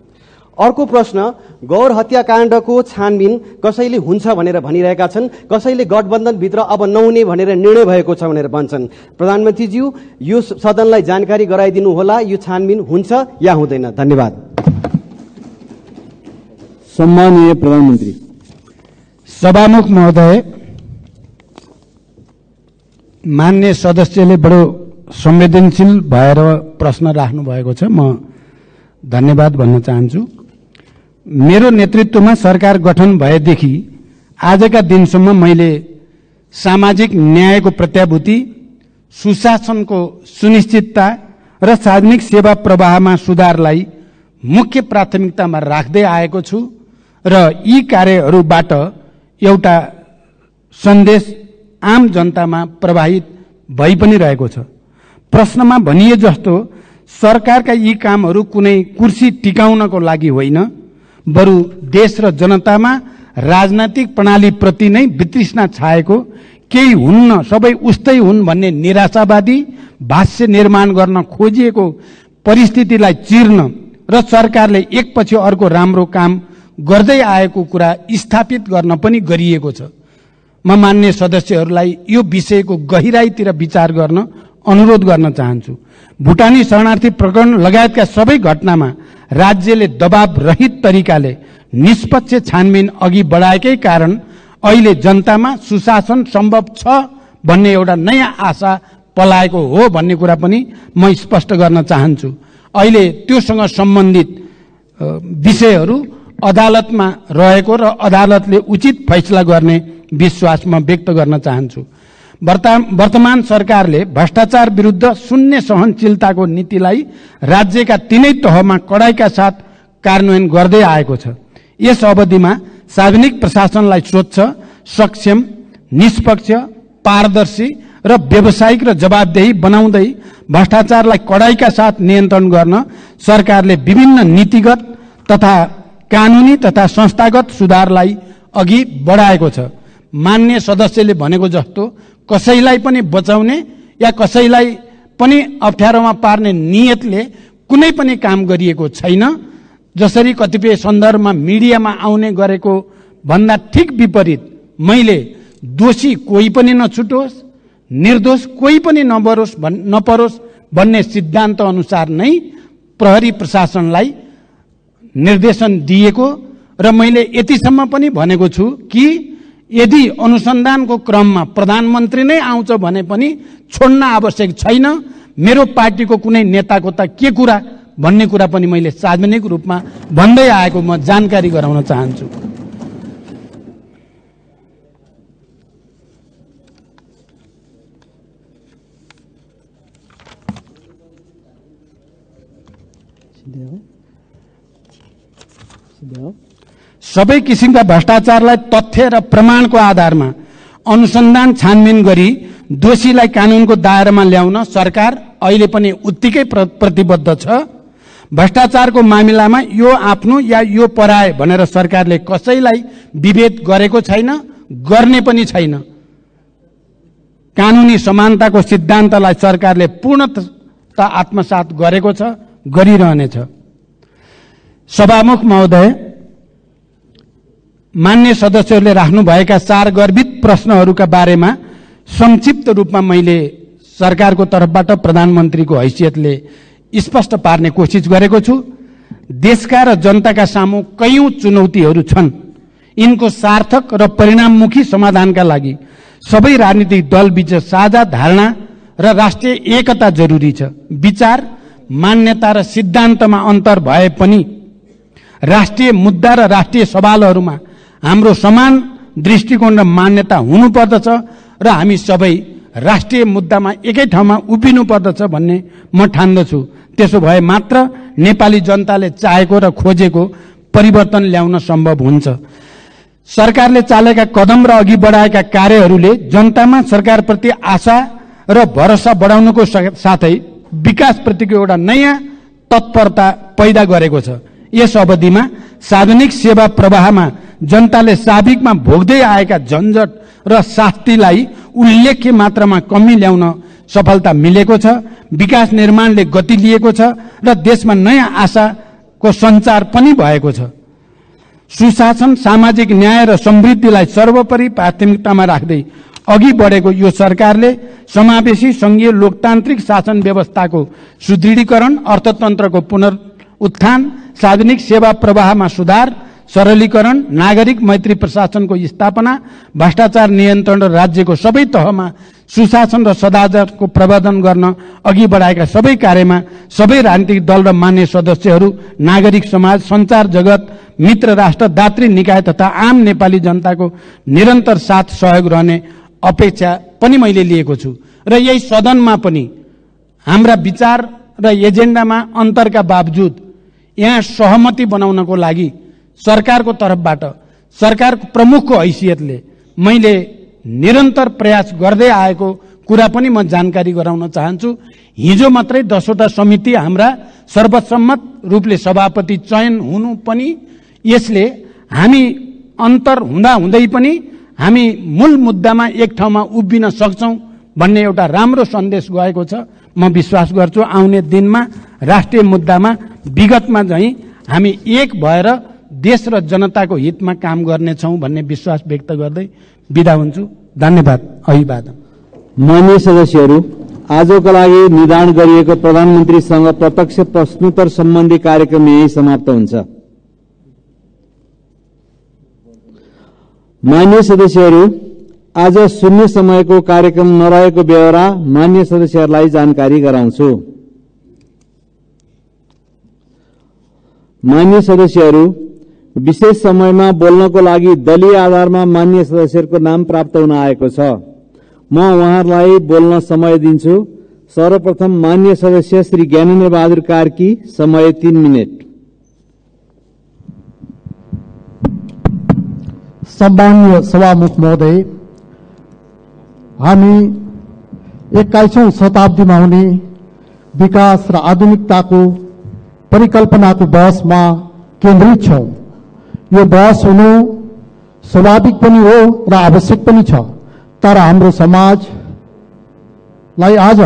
अर्को प्रश्न, गौर हत्याकाण्डको छानबिन कसैले हुन्छ भनेर भनिरहेका छन्, कसैले गठबन्धनभित्र अब नहुने भनेर निर्णय भएको छ भनेर भन्छन्। प्रधानमन्त्रीज्यू, यो सदनलाई जानकारी गराइदिनु होला, यो छानबिन हुन्छ या हुँदैन? धन्यवाद। सम्मानीय प्रधानमन्त्री। सभामुख महोदय, मान्य सदस्यले बडो संवेदनशील भएर प्रश्न राख्नु भएको छ, म धन्यवाद भन्न चाहन्छु। मेरो नेतृत्वमा सरकार गठन भएदेखि आजका दिनसम्म मैले सामाजिक न्यायको प्रत्याभूति, सुशासनको सुनिश्चितता र सार्वजनिक सेवा प्रवाहमा सुधारलाई मुख्य प्राथमिकतामा राख्दै आएको छु र यी कार्यहरूबाट एउटा सन्देश आम जनतामा प्रवाहित भइ पनि रहेको छ। प्रश्नमा भनिए जस्तो सरकारका यी कामहरू कुनै कुर्सी टिकाउनको लागि होइन, बरु देश र जनतामा राजनैतिक प्रणालीप्रति नै वितृष्णा छाएको, केही हुन्न सबै उस्तै हुन् भन्ने निराशावादी भाष्य निर्माण गर्न खोजिएको परिस्थितिलाई चिर्न र सरकारले एकपछि अर्को राम्रो काम गर्दै आएको कुरा स्थापित गर्न पनि गरिएको छ। म मान्य सदस्यहरूलाई यो विषयको गहिराईतिर विचार गर्न अनुरोध गर्न चाहन्छु। भुटानी शरणार्थी प्रकरण लगायतका सबै घटनामा राज्यले दबाव रहित तरिकाले निष्पक्ष छानबिन अघि बढाएकै कारण अहिले जनतामा सुशासन सम्भव छ भन्ने एउटा नयाँ आशा पलाएको हो भन्ने कुरा पनि म स्पष्ट गर्न चाहन्छु। अहिले त्योसँग सम्बन्धित विषयहरू अदालतमा रहेको र अदालतले उचित फैसला गर्ने विश्वास म व्यक्त गर्न चाहन्छु। वर्तमान सरकारले भ्रष्टाचार विरुद्ध शून्य सहनशीलताको नीतिलाई राज्यका तीनै तहमा कडाइका साथ कार्यान्वयन गर्दै आएको छ। यस अवधिमा सार्वजनिक प्रशासनलाई स्वच्छ, सक्षम, निष्पक्ष, पारदर्शी र व्यावसायिक र जवाबदेही बनाउँदै भ्रष्टाचारलाई कडाइका साथ नियन्त्रण गर्न सरकारले विभिन्न नीतिगत तथा कानुनी तथा संस्थागत सुधारलाई अघि बढाएको छ। मान्य सदस्यले भनेको जस्तो कसैलाई पनि बचाउने या कसैलाई पनि अप्ठ्यारोमा पार्ने नियतले कुनै पनि काम गरिएको छैन। जसरी कतिपय सन्दर्भमा मिडियामा आउने गरेको भन्दा ठिक विपरीत मैले दोषी कोही पनि नछुटोस्, निर्दोष कोही पनि नपरोस् भन्ने सिद्धान्त अनुसार नै प्रहरी प्रशासनलाई निर्देशन दिएको र मैले यतिसम्म पनि भनेको छु कि यदि अनुसन्धानको क्रममा प्रधानमन्त्री नै आउँछ भने पनि छोड्न आवश्यक छैन। मेरो पार्टीको कुनै नेताको त के कुरा भन्ने कुरा पनि मैले सार्वजनिक रूपमा भन्दै आएको म जानकारी गराउन चाहन्छु। सबै किसिमका भ्रष्टाचारलाई तथ्य र प्रमाणको आधारमा अनुसन्धान छानबिन गरी दोषीलाई कानुनको दायरामा ल्याउन सरकार अहिले पनि उत्तिकै प्रतिबद्ध छ। भ्रष्टाचारको मामिलामा यो आफ्नो या यो पराए भनेर सरकारले कसैलाई विभेद गरेको छैन, गर्ने पनि छैन। कानुनी समानताको सिद्धान्तलाई सरकारले पूर्णतः आत्मसात गरेको छ, गरिरहनेछ। सभामुख महोदय, मान्य सदस्यहरूले राख्नुभएका 4 गर्भित प्रश्नहरूका बारेमा संक्षिप्त रूपमा मैले सरकारको तर्फबाट प्रधानमन्त्रीको हैसियतले स्पष्ट पार्ने कोसिस गरेको छु। देशका र जनताका सामु कयौं चुनौतीहरू छन्। यिनको सार्थक र परिणाममुखी समाधानका लागि सबै राजनीतिक दलबीच साझा धारणा र राष्ट्रिय एकता जरुरी छ। विचार, मान्यता र सिद्धान्तमा अन्तर भए पनि राष्ट्रिय मुद्दा र राष्ट्रिय सवालहरूमा हाम्रो समान दृष्टिकोण र मान्यता हुनुपर्दछ र हामी सबै राष्ट्रिय मुद्दामा एकै ठाउँमा उभिनु पर्दछ भन्ने म ठान्दछु। त्यसो भए मात्र नेपाली जनताले चाहेको र खोजेको परिवर्तन ल्याउन सम्भव हुन्छ। सरकारले चालेका कदम र अघि बढाएका कार्यहरूले जनतामा सरकारप्रति आशा र भरोसा बढाउनको साथै विकासप्रतिको एउटा नयाँ तत्परता पैदा गरेको छ। यस अवधिमा सार्वजनिक सेवा प्रवाहमा जनताले स्वाभाविकमा भोग्दै आएका झन्झट र शास्तिलाई उल्लेख्य मात्रामा कमी ल्याउन सफलता मिलेको छ। विकास निर्माणले गति लिएको छ र देशमा नयाँ आशाको सञ्चार पनि भएको छ। सुशासन, सामाजिक न्याय र समृद्धिलाई सर्वोपरि प्राथमिकतामा राख्दै अघि बढेको यो सरकारले समावेशी संघीय लोकतान्त्रिक शासन व्यवस्थाको सुदृढीकरण, अर्थतन्त्रको पुनरुत्थान, सार्वजनिक सेवा प्रवाहमा सुधार, सरलीकरण, नागरिक मैत्री प्रशासनको स्थापना, भ्रष्टाचार नियन्त्रण र राज्यको सबै तहमा सुशासन र सदाचारको प्रवर्धन गर्न अघि बढाएका सबै कार्यमा सबै राजनीतिक दल र मान्य सदस्यहरू, नागरिक समाज, सञ्चार जगत, मित्र राष्ट्र, दात्री निकाय तथा आम नेपाली जनताको निरन्तर साथ सहयोग रहने अपेक्षा पनि मैले लिएको छु। र यही सदनमा पनि हाम्रा विचार र एजेन्डामा अन्तरका बावजुद यहाँ सहमति बनाउनको लागि सरकारको तर्फबाट, सरकारको प्रमुखको हैसियतले मैले निरन्तर प्रयास गर्दै आएको कुरा पनि म जानकारी गराउन चाहन्छु। हिजो मात्रै 10वटा समिति हाम्रा सर्वसम्मत रूपले सभापति चयन हुनु पनि यसले हामी अन्तर हुँदा हुँदै पनि हामी मूल मुद्दामा एक ठाउँमा उभिन सक्छौं भन्ने एउटा राम्रो सन्देश गएको छ। म विश्वास गर्छु आउने दिनमा राष्ट्रिय मुद्दामा विगतमा चाहिँ हामी एक भएर देश र जनताको हितमा काम गर्नेछौं भन्ने विश्वास व्यक्त गर्दै बिदा हुन्छु। धन्यवाद। अभिवादन। माननीय सदस्यहरू, आजको लागि निर्धारण गरिएको प्रधानमन्त्रीसँग प्रत्यक्ष प्रश्नोत्तर सम्बन्धी कार्यक्रम यही समाप्त हुन्छ। माननीय सदस्यहरू, आज शून्य समयको कार्यक्रम नरहेको बेहोरा माननीय सदस्यहरूलाई जानकारी गराउँछु। माननीय सदस्यहरू, विशेष समयमा बोल्नको लागि दलीय आधारमा माननीय सदस्यहरूको नाम प्राप्त हुन आएको छ। म उहाँहरूलाई बोल्न समय दिन्छु। सर्वप्रथम माननीय सदस्य श्री ज्ञानेन्द्र बहादुर कार्की, समय 3 मिनेट। सम्माननीय सभामुख महोदय, हामी 21औं शताब्दीमा हुने विकास र आधुनिकताको परिकल्पनाको बहसमा केन्द्रित छौं। यो बहस हुनु स्वाभाविक पनि हो र आवश्यक पनि छ। तर हाम्रो समाजलाई आज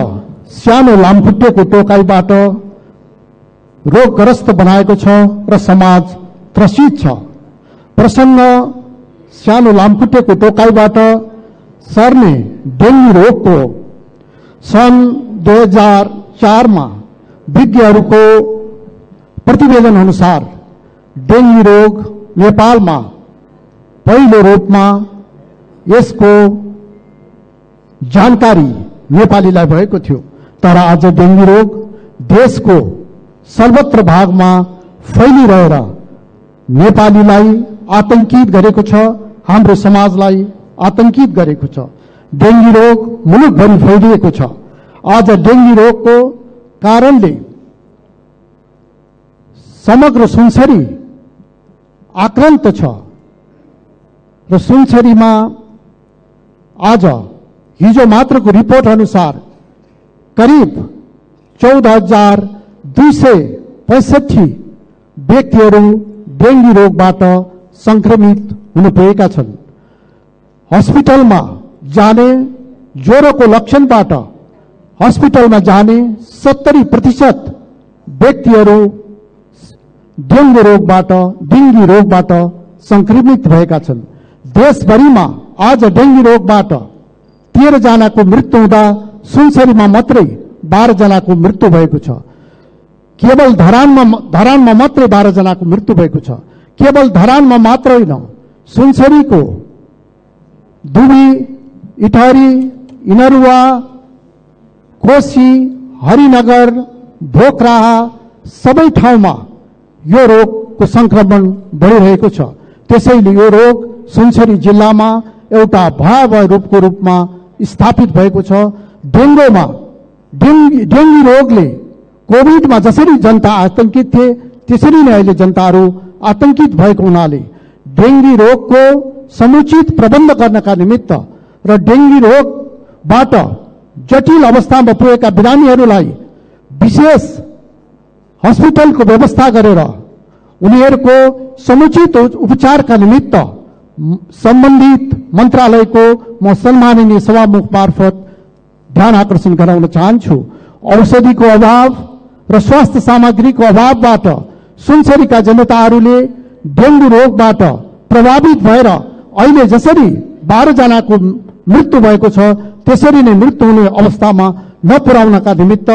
सानो लामखुट्टेको टोकाइबाट रोगग्रस्त बनाएको छ र समाज त्रसित छ। प्रसन्न सानो लामखुट्टेको टोकाइबाट सर्ने डेङ्गु रोगको सन् 2004 मा विज्ञहरूको प्रतिवेदन अनुसार डेङ्गु रोग नेपालमा पहिलो रूपमा यसको जानकारी नेपालीलाई भएको थियो। तर आज डेङ्गु रोग देशको सर्वत्र भागमा फैलिरहेर नेपालीलाई आतंकित गरेको छ, हाम्रो समाजलाई आतंकित गरेको छ। डेङ्गु रोग मुलुकभरि फैलिएको छ। आज डेङ्गु रोगको कारणले समग्र सुनसरी आक्रान्त छ र सुनसरीमा आज हिजो मात्रको रिपोर्ट अनुसार करिब 14,265 व्यक्तिहरू डेङ्गी रोगबाट संक्रमित हुन पुगेका छन्। हस्पिटलमा जाने ज्वरोको लक्षणबाट हस्पिटलमा जाने 70% व्यक्तिहरू डेङ्गी रोगबाट संक्रमित भएका छन्। देशभरिमा आज डेङ्गी रोगबाट 13 जनाको मृत्यु हुँदा सुनसरीमा मात्रै 12 जनाको मृत्यु भएको छ। केवल धरानमा मात्रै 12 जनाको मृत्यु भएको छ। केवल धरानमा मात्र होइन, सुनसरीको दुबी, इटहरी, इनरुवा, कोशी, हरिनगर, भोकराहा सबै ठाउँमा यो रोगको संक्रमण बढिरहेको छ। त्यसैले यो रोग सुनसरी जिल्लामा एउटा भयावह रूपमा स्थापित भएको छ। डेङ्गी रोगले कोभिडमा जसरी जनता आतंकित थिए त्यसरी नै अहिले जनताहरू आतंकित भएको हुनाले डेङ्गी रोगको समुचित प्रबन्ध गर्नका निमित्त र डेङ्गी रोगबाट जटिल अवस्थामा पुगेका बिरामीहरूलाई विशेष हस्पिटलको व्यवस्था गरेर उनीहरूको समुचित उपचारका निमित्त सम्बन्धित मन्त्रालयको म सम्माननीय सभामुख मार्फत ध्यान आकर्षण गराउन चाहन्छु। औषधिको अभाव र स्वास्थ्य सामग्रीको अभावबाट सुनसरीका जनताहरूले डेङ्गु रोगबाट प्रभावित भएर अहिले जसरी 12 जनाको मृत्यु भएको छ त्यसरी नै मृत्यु हुने अवस्थामा नपुर्याउनका निमित्त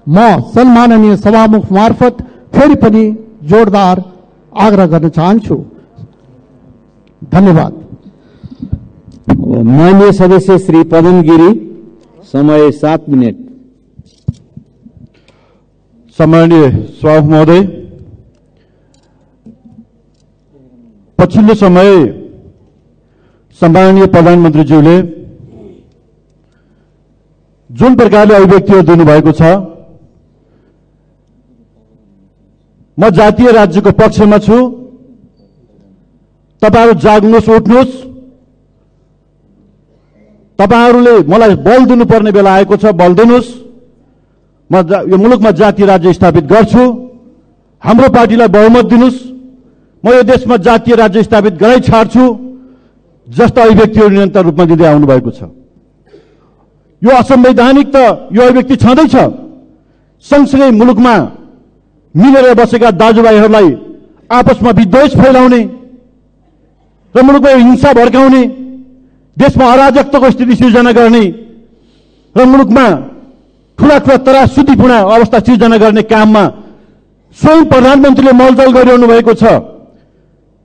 म सम्माननीय सभामुख मार्फत फेरि पनि जोरदार आग्रह गर्न चाहन्छु। धन्यवाद। माननीय सदस्य श्री पदम गिरी, समय 7 मिनट। सम्माननीय सभामुख महोदय, पछिल्लो समय सम्माननीय प्रधानमन्त्रीज्यूले जुन प्रकारले अभिव्यक्तिहरू दिनुभएको छ, म जातीय राज्यको पक्षमा छु। तपाईहरु जाग्नुहोस्, उठ्नुहोस्। तपाईहरुले मलाई बल दिनुपर्ने बेला आएको छ, बल दिनुहोस्। म यो मुलुकमा जातीय राज्य स्थापित गर्छु। हाम्रो पार्टीलाई बहुमत दिनुहोस्। म यो देशमा जातीय राज्य स्थापित गराइ छाड्छु जस्ता अभिव्यक्तिहरू निरन्तर रूपमा दिँदै आउनु भएको छ। यो असंवैधानिक त यो अभिव्यक्ति छँदैछ। सँगसँगै मुलुकमा मिलेर बसेका दाजुभाइहरूलाई आपसमा विद्वेष फैलाउने र मुलुकमा हिंसा भड्काउने, देशमा अराजकताको स्थिति सिर्जना गर्ने र मुलुकमा ठूला ठूला त्रासदीपूर्ण अवस्था सिर्जना गर्ने काममा स्वयं प्रधानमन्त्रीले मलजल गरिरहनु भएको छ।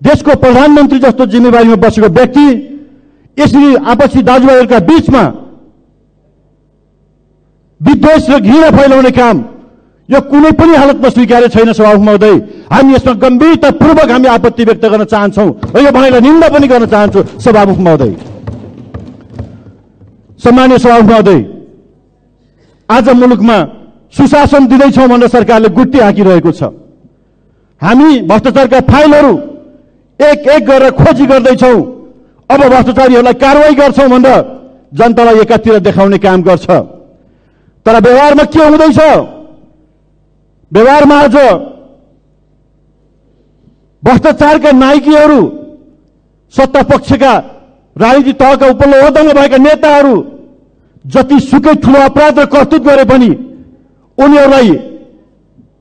देशको प्रधानमन्त्री जस्तो जिम्मेवारीमा बसेको व्यक्ति यसरी आपसी दाजुभाइहरूका बीचमा विद्वेष र घृणा फैलाउने काम यो कुनै पनि हालतमा स्वीकार्य छैन। सभामुख महोदय, हामी यसमा गम्भीरतापूर्वक हामी आपत्ति व्यक्त गर्न चाहन्छौं र यो भनाइलाई निन्दा पनि गर्न चाहन्छु। सभामुख महोदय, सम्माननीय सभामुख महोदय, आज मुलुकमा सुशासन दिँदैछौँ भनेर सरकारले गुट्टी हाकिरहेको छ। हामी भ्रष्टाचारका फाइलहरू एक एक गरेर खोजी गर्दैछौँ। अब भ्रष्टाचारीहरूलाई कारवाही गर्छौँ भनेर जनतालाई एकातिर देखाउने काम गर्छ। तर व्यवहारमा के हुँदैछ? व्यवहारमा आज भ्रष्टाचारका नायकीहरू, सत्ता पक्षका राजनीतिक तहका उपल्लो ओहदामा भएका नेताहरू जति सुकै ठूलो अपराध र करतुत गरे पनि उनीहरूलाई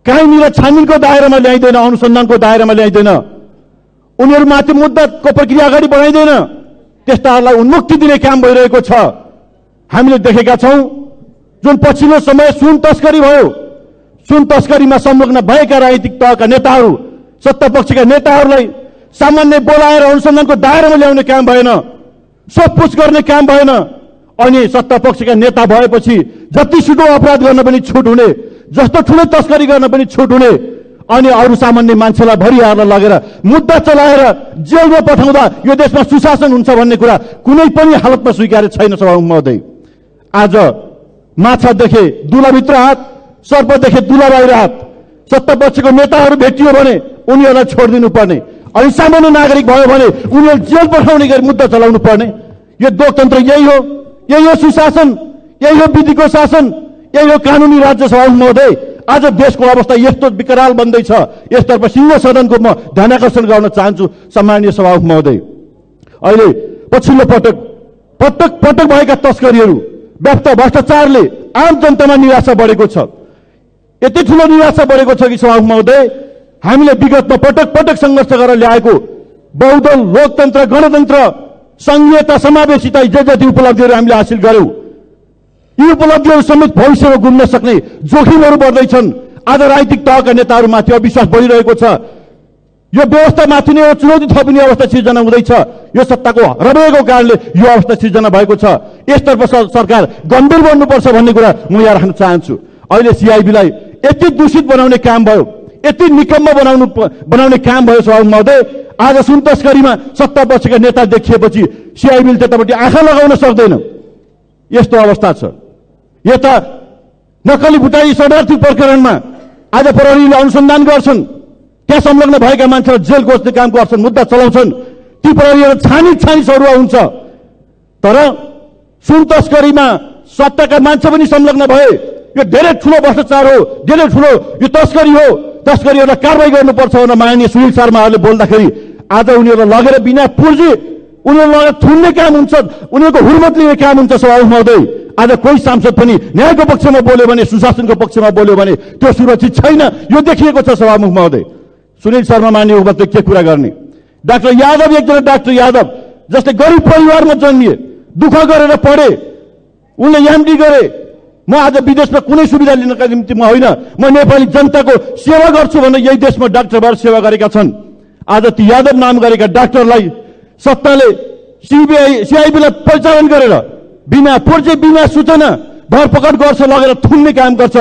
कहीँनिर छानबिनको दायरामा ल्याइँदैन, अनुसन्धानको दायरामा ल्याइँदैन, उनीहरूमाथि मुद्दाको प्रक्रिया अगाडि बढाइँदैन। त्यस्ताहरूलाई उन्मुक्ति दिने काम भइरहेको छ। हामीले देखेका छौं जुन पछिल्लो समय सुन तस्करी भयो, सुन तस्करीमा संलग्न भएका राजनीतिक तहका नेताहरू, सत्ता पक्षका नेताहरूलाई सामान्य बोलाएर अनुसन्धानको दायरामा ल्याउने काम भएन, सोधपुछ गर्ने काम भएन। अनि सत्ता पक्षका नेता भएपछि जति सुठो अपराध गर्न पनि छुट हुने, जस्तो ठूलो तस्करी गर्न पनि छुट हुने, अनि अरू सामान्य मान्छेलाई भरिहालेर लगेर मुद्दा चलाएर जेलमा पठाउँदा यो देशमा सुशासन हुन्छ भन्ने कुरा कुनै पनि हालतमा स्वीकार्य छैन। सभामुख महोदय, आज माछा देखे दुलाभित्र हात, सर्प देखे दुला बाहिर हात। सत्ता पक्षको नेताहरू भेटियो भने उनीहरूलाई छोडिदिनु पर्ने, अनि सामान्य नागरिक भयो भने उनीहरू जेल पठाउने गरी मुद्दा चलाउनु पर्ने। यो लोकतन्त्र यही हो। यही हो सुशासन, यही हो विधिको शासन, यही हो कानुनी राज्य सभामुख महोदय। आज देशको अवस्था यस्तो विकराल बन्दैछ, यसतर्फ सिंह सदनको म ध्यानाकर्षण गर्न चाहन्छु सम्माननीय सभामुख महोदय। अहिले पछिल्लो पटक भएका तस्करीहरू, व्याप्त भ्रष्टाचारले आम जनतामा निराशा बढेको छ। यति ठुलो निराशा बढेको छ कि सभामुख महोदय, हामीले विगतमा पटक सङ्घर्ष गरेर ल्याएको बहुदल लोकतन्त्र, गणतन्त्र, संघीयता, समावेशिता जति उपलब्धिहरू हामीले हासिल गर्यौं, यी उपलब्धिहरू समेत भविष्यमा गुम्न सक्ने जोखिमहरू बढ्दैछन्। आज राजनीतिक तहका नेताहरूमाथि अविश्वास बढिरहेको छ। यो व्यवस्थामाथि नै एउटा चुनौती थपिने अवस्था सिर्जना हुँदैछ। यो सत्ताको रबेको कारणले यो अवस्था सिर्जना भएको छ। यसतर्फ सरकार गम्भीर बन्नुपर्छ भन्ने कुरा म यहाँ राख्न चाहन्छु। अहिले सिआइबीलाई यति दूषित बनाउने काम भयो, यति निकम्म बनाउने काम भयो सभामुख महोदय। आज सुन तस्करीमा सत्ता पक्षका नेता देखिएपछि सिआइबीले त्यतापट्टि आँखा लगाउन सक्दैन, यस्तो अवस्था छ। यता नक्कली भुटाई शरणार्थी प्रकरणमा आज प्रहरीले अनुसन्धान गर्छन्, त्यहाँ संलग्न भएका मान्छेलाई जेल खोज्ने काम गर्छन्, मुद्दा चलाउँछन्, ती प्रहरीहरू छानी सरुवा हुन्छ। तर सुन तस्करीमा सत्ताका मान्छे पनि संलग्न भए, यो धेरै ठुलो भ्रष्टाचार हो, धेरै ठुलो यो तस्करी हो, तस्करीहरूलाई कारवाही गर्नुपर्छ भनेर माननीय सुनिल शर्माहरूले बोल्दाखेरि आज उनीहरूलाई लगेर बिना पुर्जी उनीहरूलाई लगेर थुन्ने काम हुन्छ, उनीहरूको हुर्मत लिने काम हुन्छ सभामुख महोदय। आज कोही सांसद पनि न्यायको पक्षमा बोल्यो भने, सुशासनको पक्षमा बोल्यो भने त्यो सुरक्षित छैन, यो देखिएको छ सभामुख महोदय। सुनिल शर्मा मान्य मात्रै के कुरा गर्ने। डाक्टर यादव, एकजना डाक्टर यादव जस्तै गरिब परिवारमा जन्मिए, दुःख गरेर पढे, उनले एमडी गरे। म आज विदेशमा कुनै सुविधा लिनका निम्ति म होइन, म नेपाली जनताको सेवा गर्छु भनेर यही देशमा डाक्टर भएर सेवा गरेका छन्। आज ती यादव नाम गरेका डाक्टरलाई सत्ताले सिआइबीलाई परिचालन गरेर बिना पुर्जी, बिना सूचना धरपकड गर्छ, लगेर थुन्ने काम गर्छ,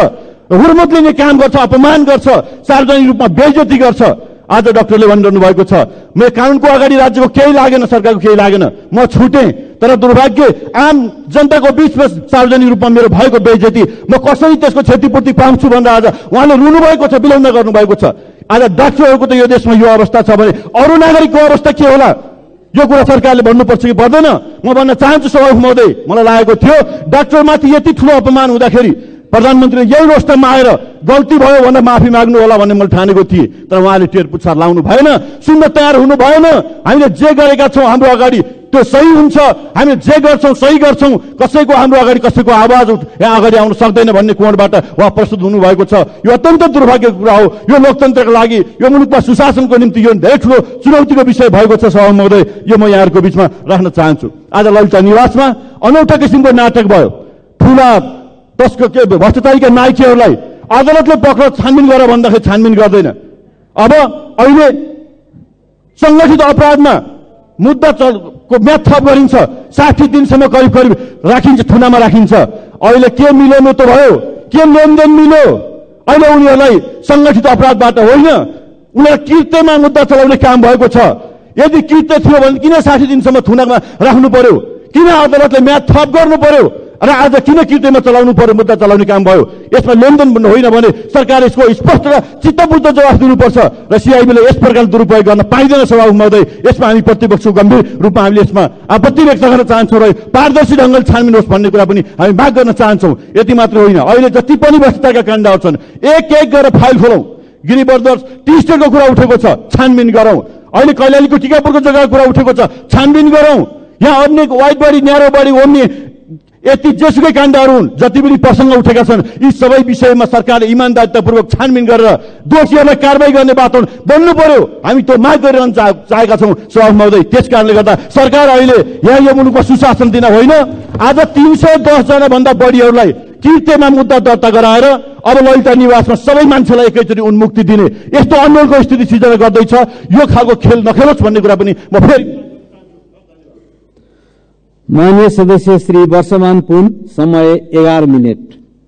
हुर्मत लिने काम गर्छ, अपमान गर्छ, सार्वजनिक रूपमा बेइज्जती गर्छ। आज डाक्टरले भनिरहनु भएको छ, मेरो कानुनको अगाडि राज्यको केही लागेन, सरकारको केही लागेन, म छुटेँ। तर दुर्भाग्य आम जनताको बीचमा सार्वजनिक रूपमा मेरो भएको बेइज्जती म कसरी त्यसको क्षतिपूर्ति पाउँछु भनेर आज उहाँले रुनु भएको छ, विलम्ब गर्नुभएको छ। आज डाक्टरहरूको त यो देशमा यो अवस्था छ भने अरू नागरिकको अवस्था के होला? यो कुरा सरकारले भन्नुपर्छ कि पर्दैन? म भन्न चाहन्छु सभामुख महोदय, मलाई लागेको थियो डाक्टरमाथि यति ठुलो अपमान हुँदाखेरि प्रधानमन्त्रीले यही रोस्टरमा आएर गल्ती भयो भनेर माफी माग्नु होला भन्ने मैले ठानेको थिएँ। तर उहाँले टेर पुच्छार लाउनु भएन, सुन्न तयार हुनु भएन। हामीले जे गरेका छौँ हाम्रो अगाडि त्यो सही हुन्छ, हामीले जे गर्छौँ सही गर्छौँ, कसैको हाम्रो अगाडि कसैको आवाज यहाँ अगाडि आउन सक्दैन भन्ने कोणबाट उहाँ प्रस्तुत हुनुभएको छ। यो अत्यन्त दुर्भाग्यको कुरा हो। यो लोकतन्त्रको लागि, यो मुलुकमा सुशासनको निम्ति यो धेरै ठुलो चुनौतीको विषय भएको छ सभामुख महोदय। यो म यहाँहरूको बिचमा राख्न चाहन्छु। आज ललिता निवासमा अनौठो किसिमको नाटक भयो। ठुला भ्रष्टाचारीका नायकीहरूलाई अदालतले पक्रेर छानबिन गरेर भन्दाखेरि छानबिन गर्दैन। अब अहिले सङ्गठित अपराधमा मुद्दा को म्याद थप गरिन्छ, 60 दिनसम्म करिब राखिन्छ, थुनामा राखिन्छ। अहिले के मिलेन त भयो, के लेनदेन मिल्यो? अहिले उनीहरूलाई सङ्गठित अपराधबाट होइन, उनीहरूलाई कृत्यमा मुद्दा चलाउने काम भएको छ। यदि कृत्य थियो भने किन 60 दिनसम्म थुनामा राख्नु पर्यो? किन अदालतले म्याद थप गर्नु पर्यो? र आज किन कृत्यमा चलाउनु पर्यो, मुद्दा चलाउने काम भयो? यसमा लेनदेन होइन भने सरकारले यसको स्पष्ट र चित्तबुद्ध जवाफ दिनुपर्छ र सिआइबीले यस प्रकार दुरुपयोग गर्न पाइँदैन सभामुख महोदय। यसमा हामी प्रतिपक्षको गम्भीर रूपमा हामीले यसमा आपत्ति व्यक्त गर्न चाहन्छौँ र पारदर्शी ढङ्गले छानबिन होस् भन्ने कुरा पनि हामी माग गर्न चाहन्छौँ। यति मात्र होइन, अहिले जति पनि भ्रष्टाचारका काण्डहरू छन् एक गरेर फाइल खोलौँ। गिरिबर्दर टी स्टेटको कुरा उठेको छ, छानबिन गरौँ। अहिले कैलालीको टिकापुरको जग्गाको कुरा उठेको छ, छानबिन गरौँ। यहाँ अन्य wide body, narrow body, omni यति जेसुकै काण्डहरू हुन्, जति पनि प्रसङ्ग उठेका छन्, यी सबै विषयमा सरकारले इमान्दारितापूर्वक छानबिन गरेर दोषीहरूलाई कारवाही गर्ने वातावरण बन्नु पर्यो। हामी त्यो माग गरिरहन चाहेका छौँ सभामुख महोदय। त्यस कारणले गर्दा सरकार अहिले यहाँ यो मुलुकमा सुशासन दिन होइन, आज 310 जना भन्दा बढीहरूलाई कृत्यमा मुद्दा दर्ता गराएर अब ललिता निवासमा सबै मान्छेलाई एकैचोटि उन्मुक्ति दिने यस्तो अन्यलको स्थिति सिर्जना गर्दैछ। यो खालको खेल नखेलोस् भन्ने कुरा पनि म फेरि। माननीय सदस्य श्री वर्षमान पुन, समय 11 मिनेट।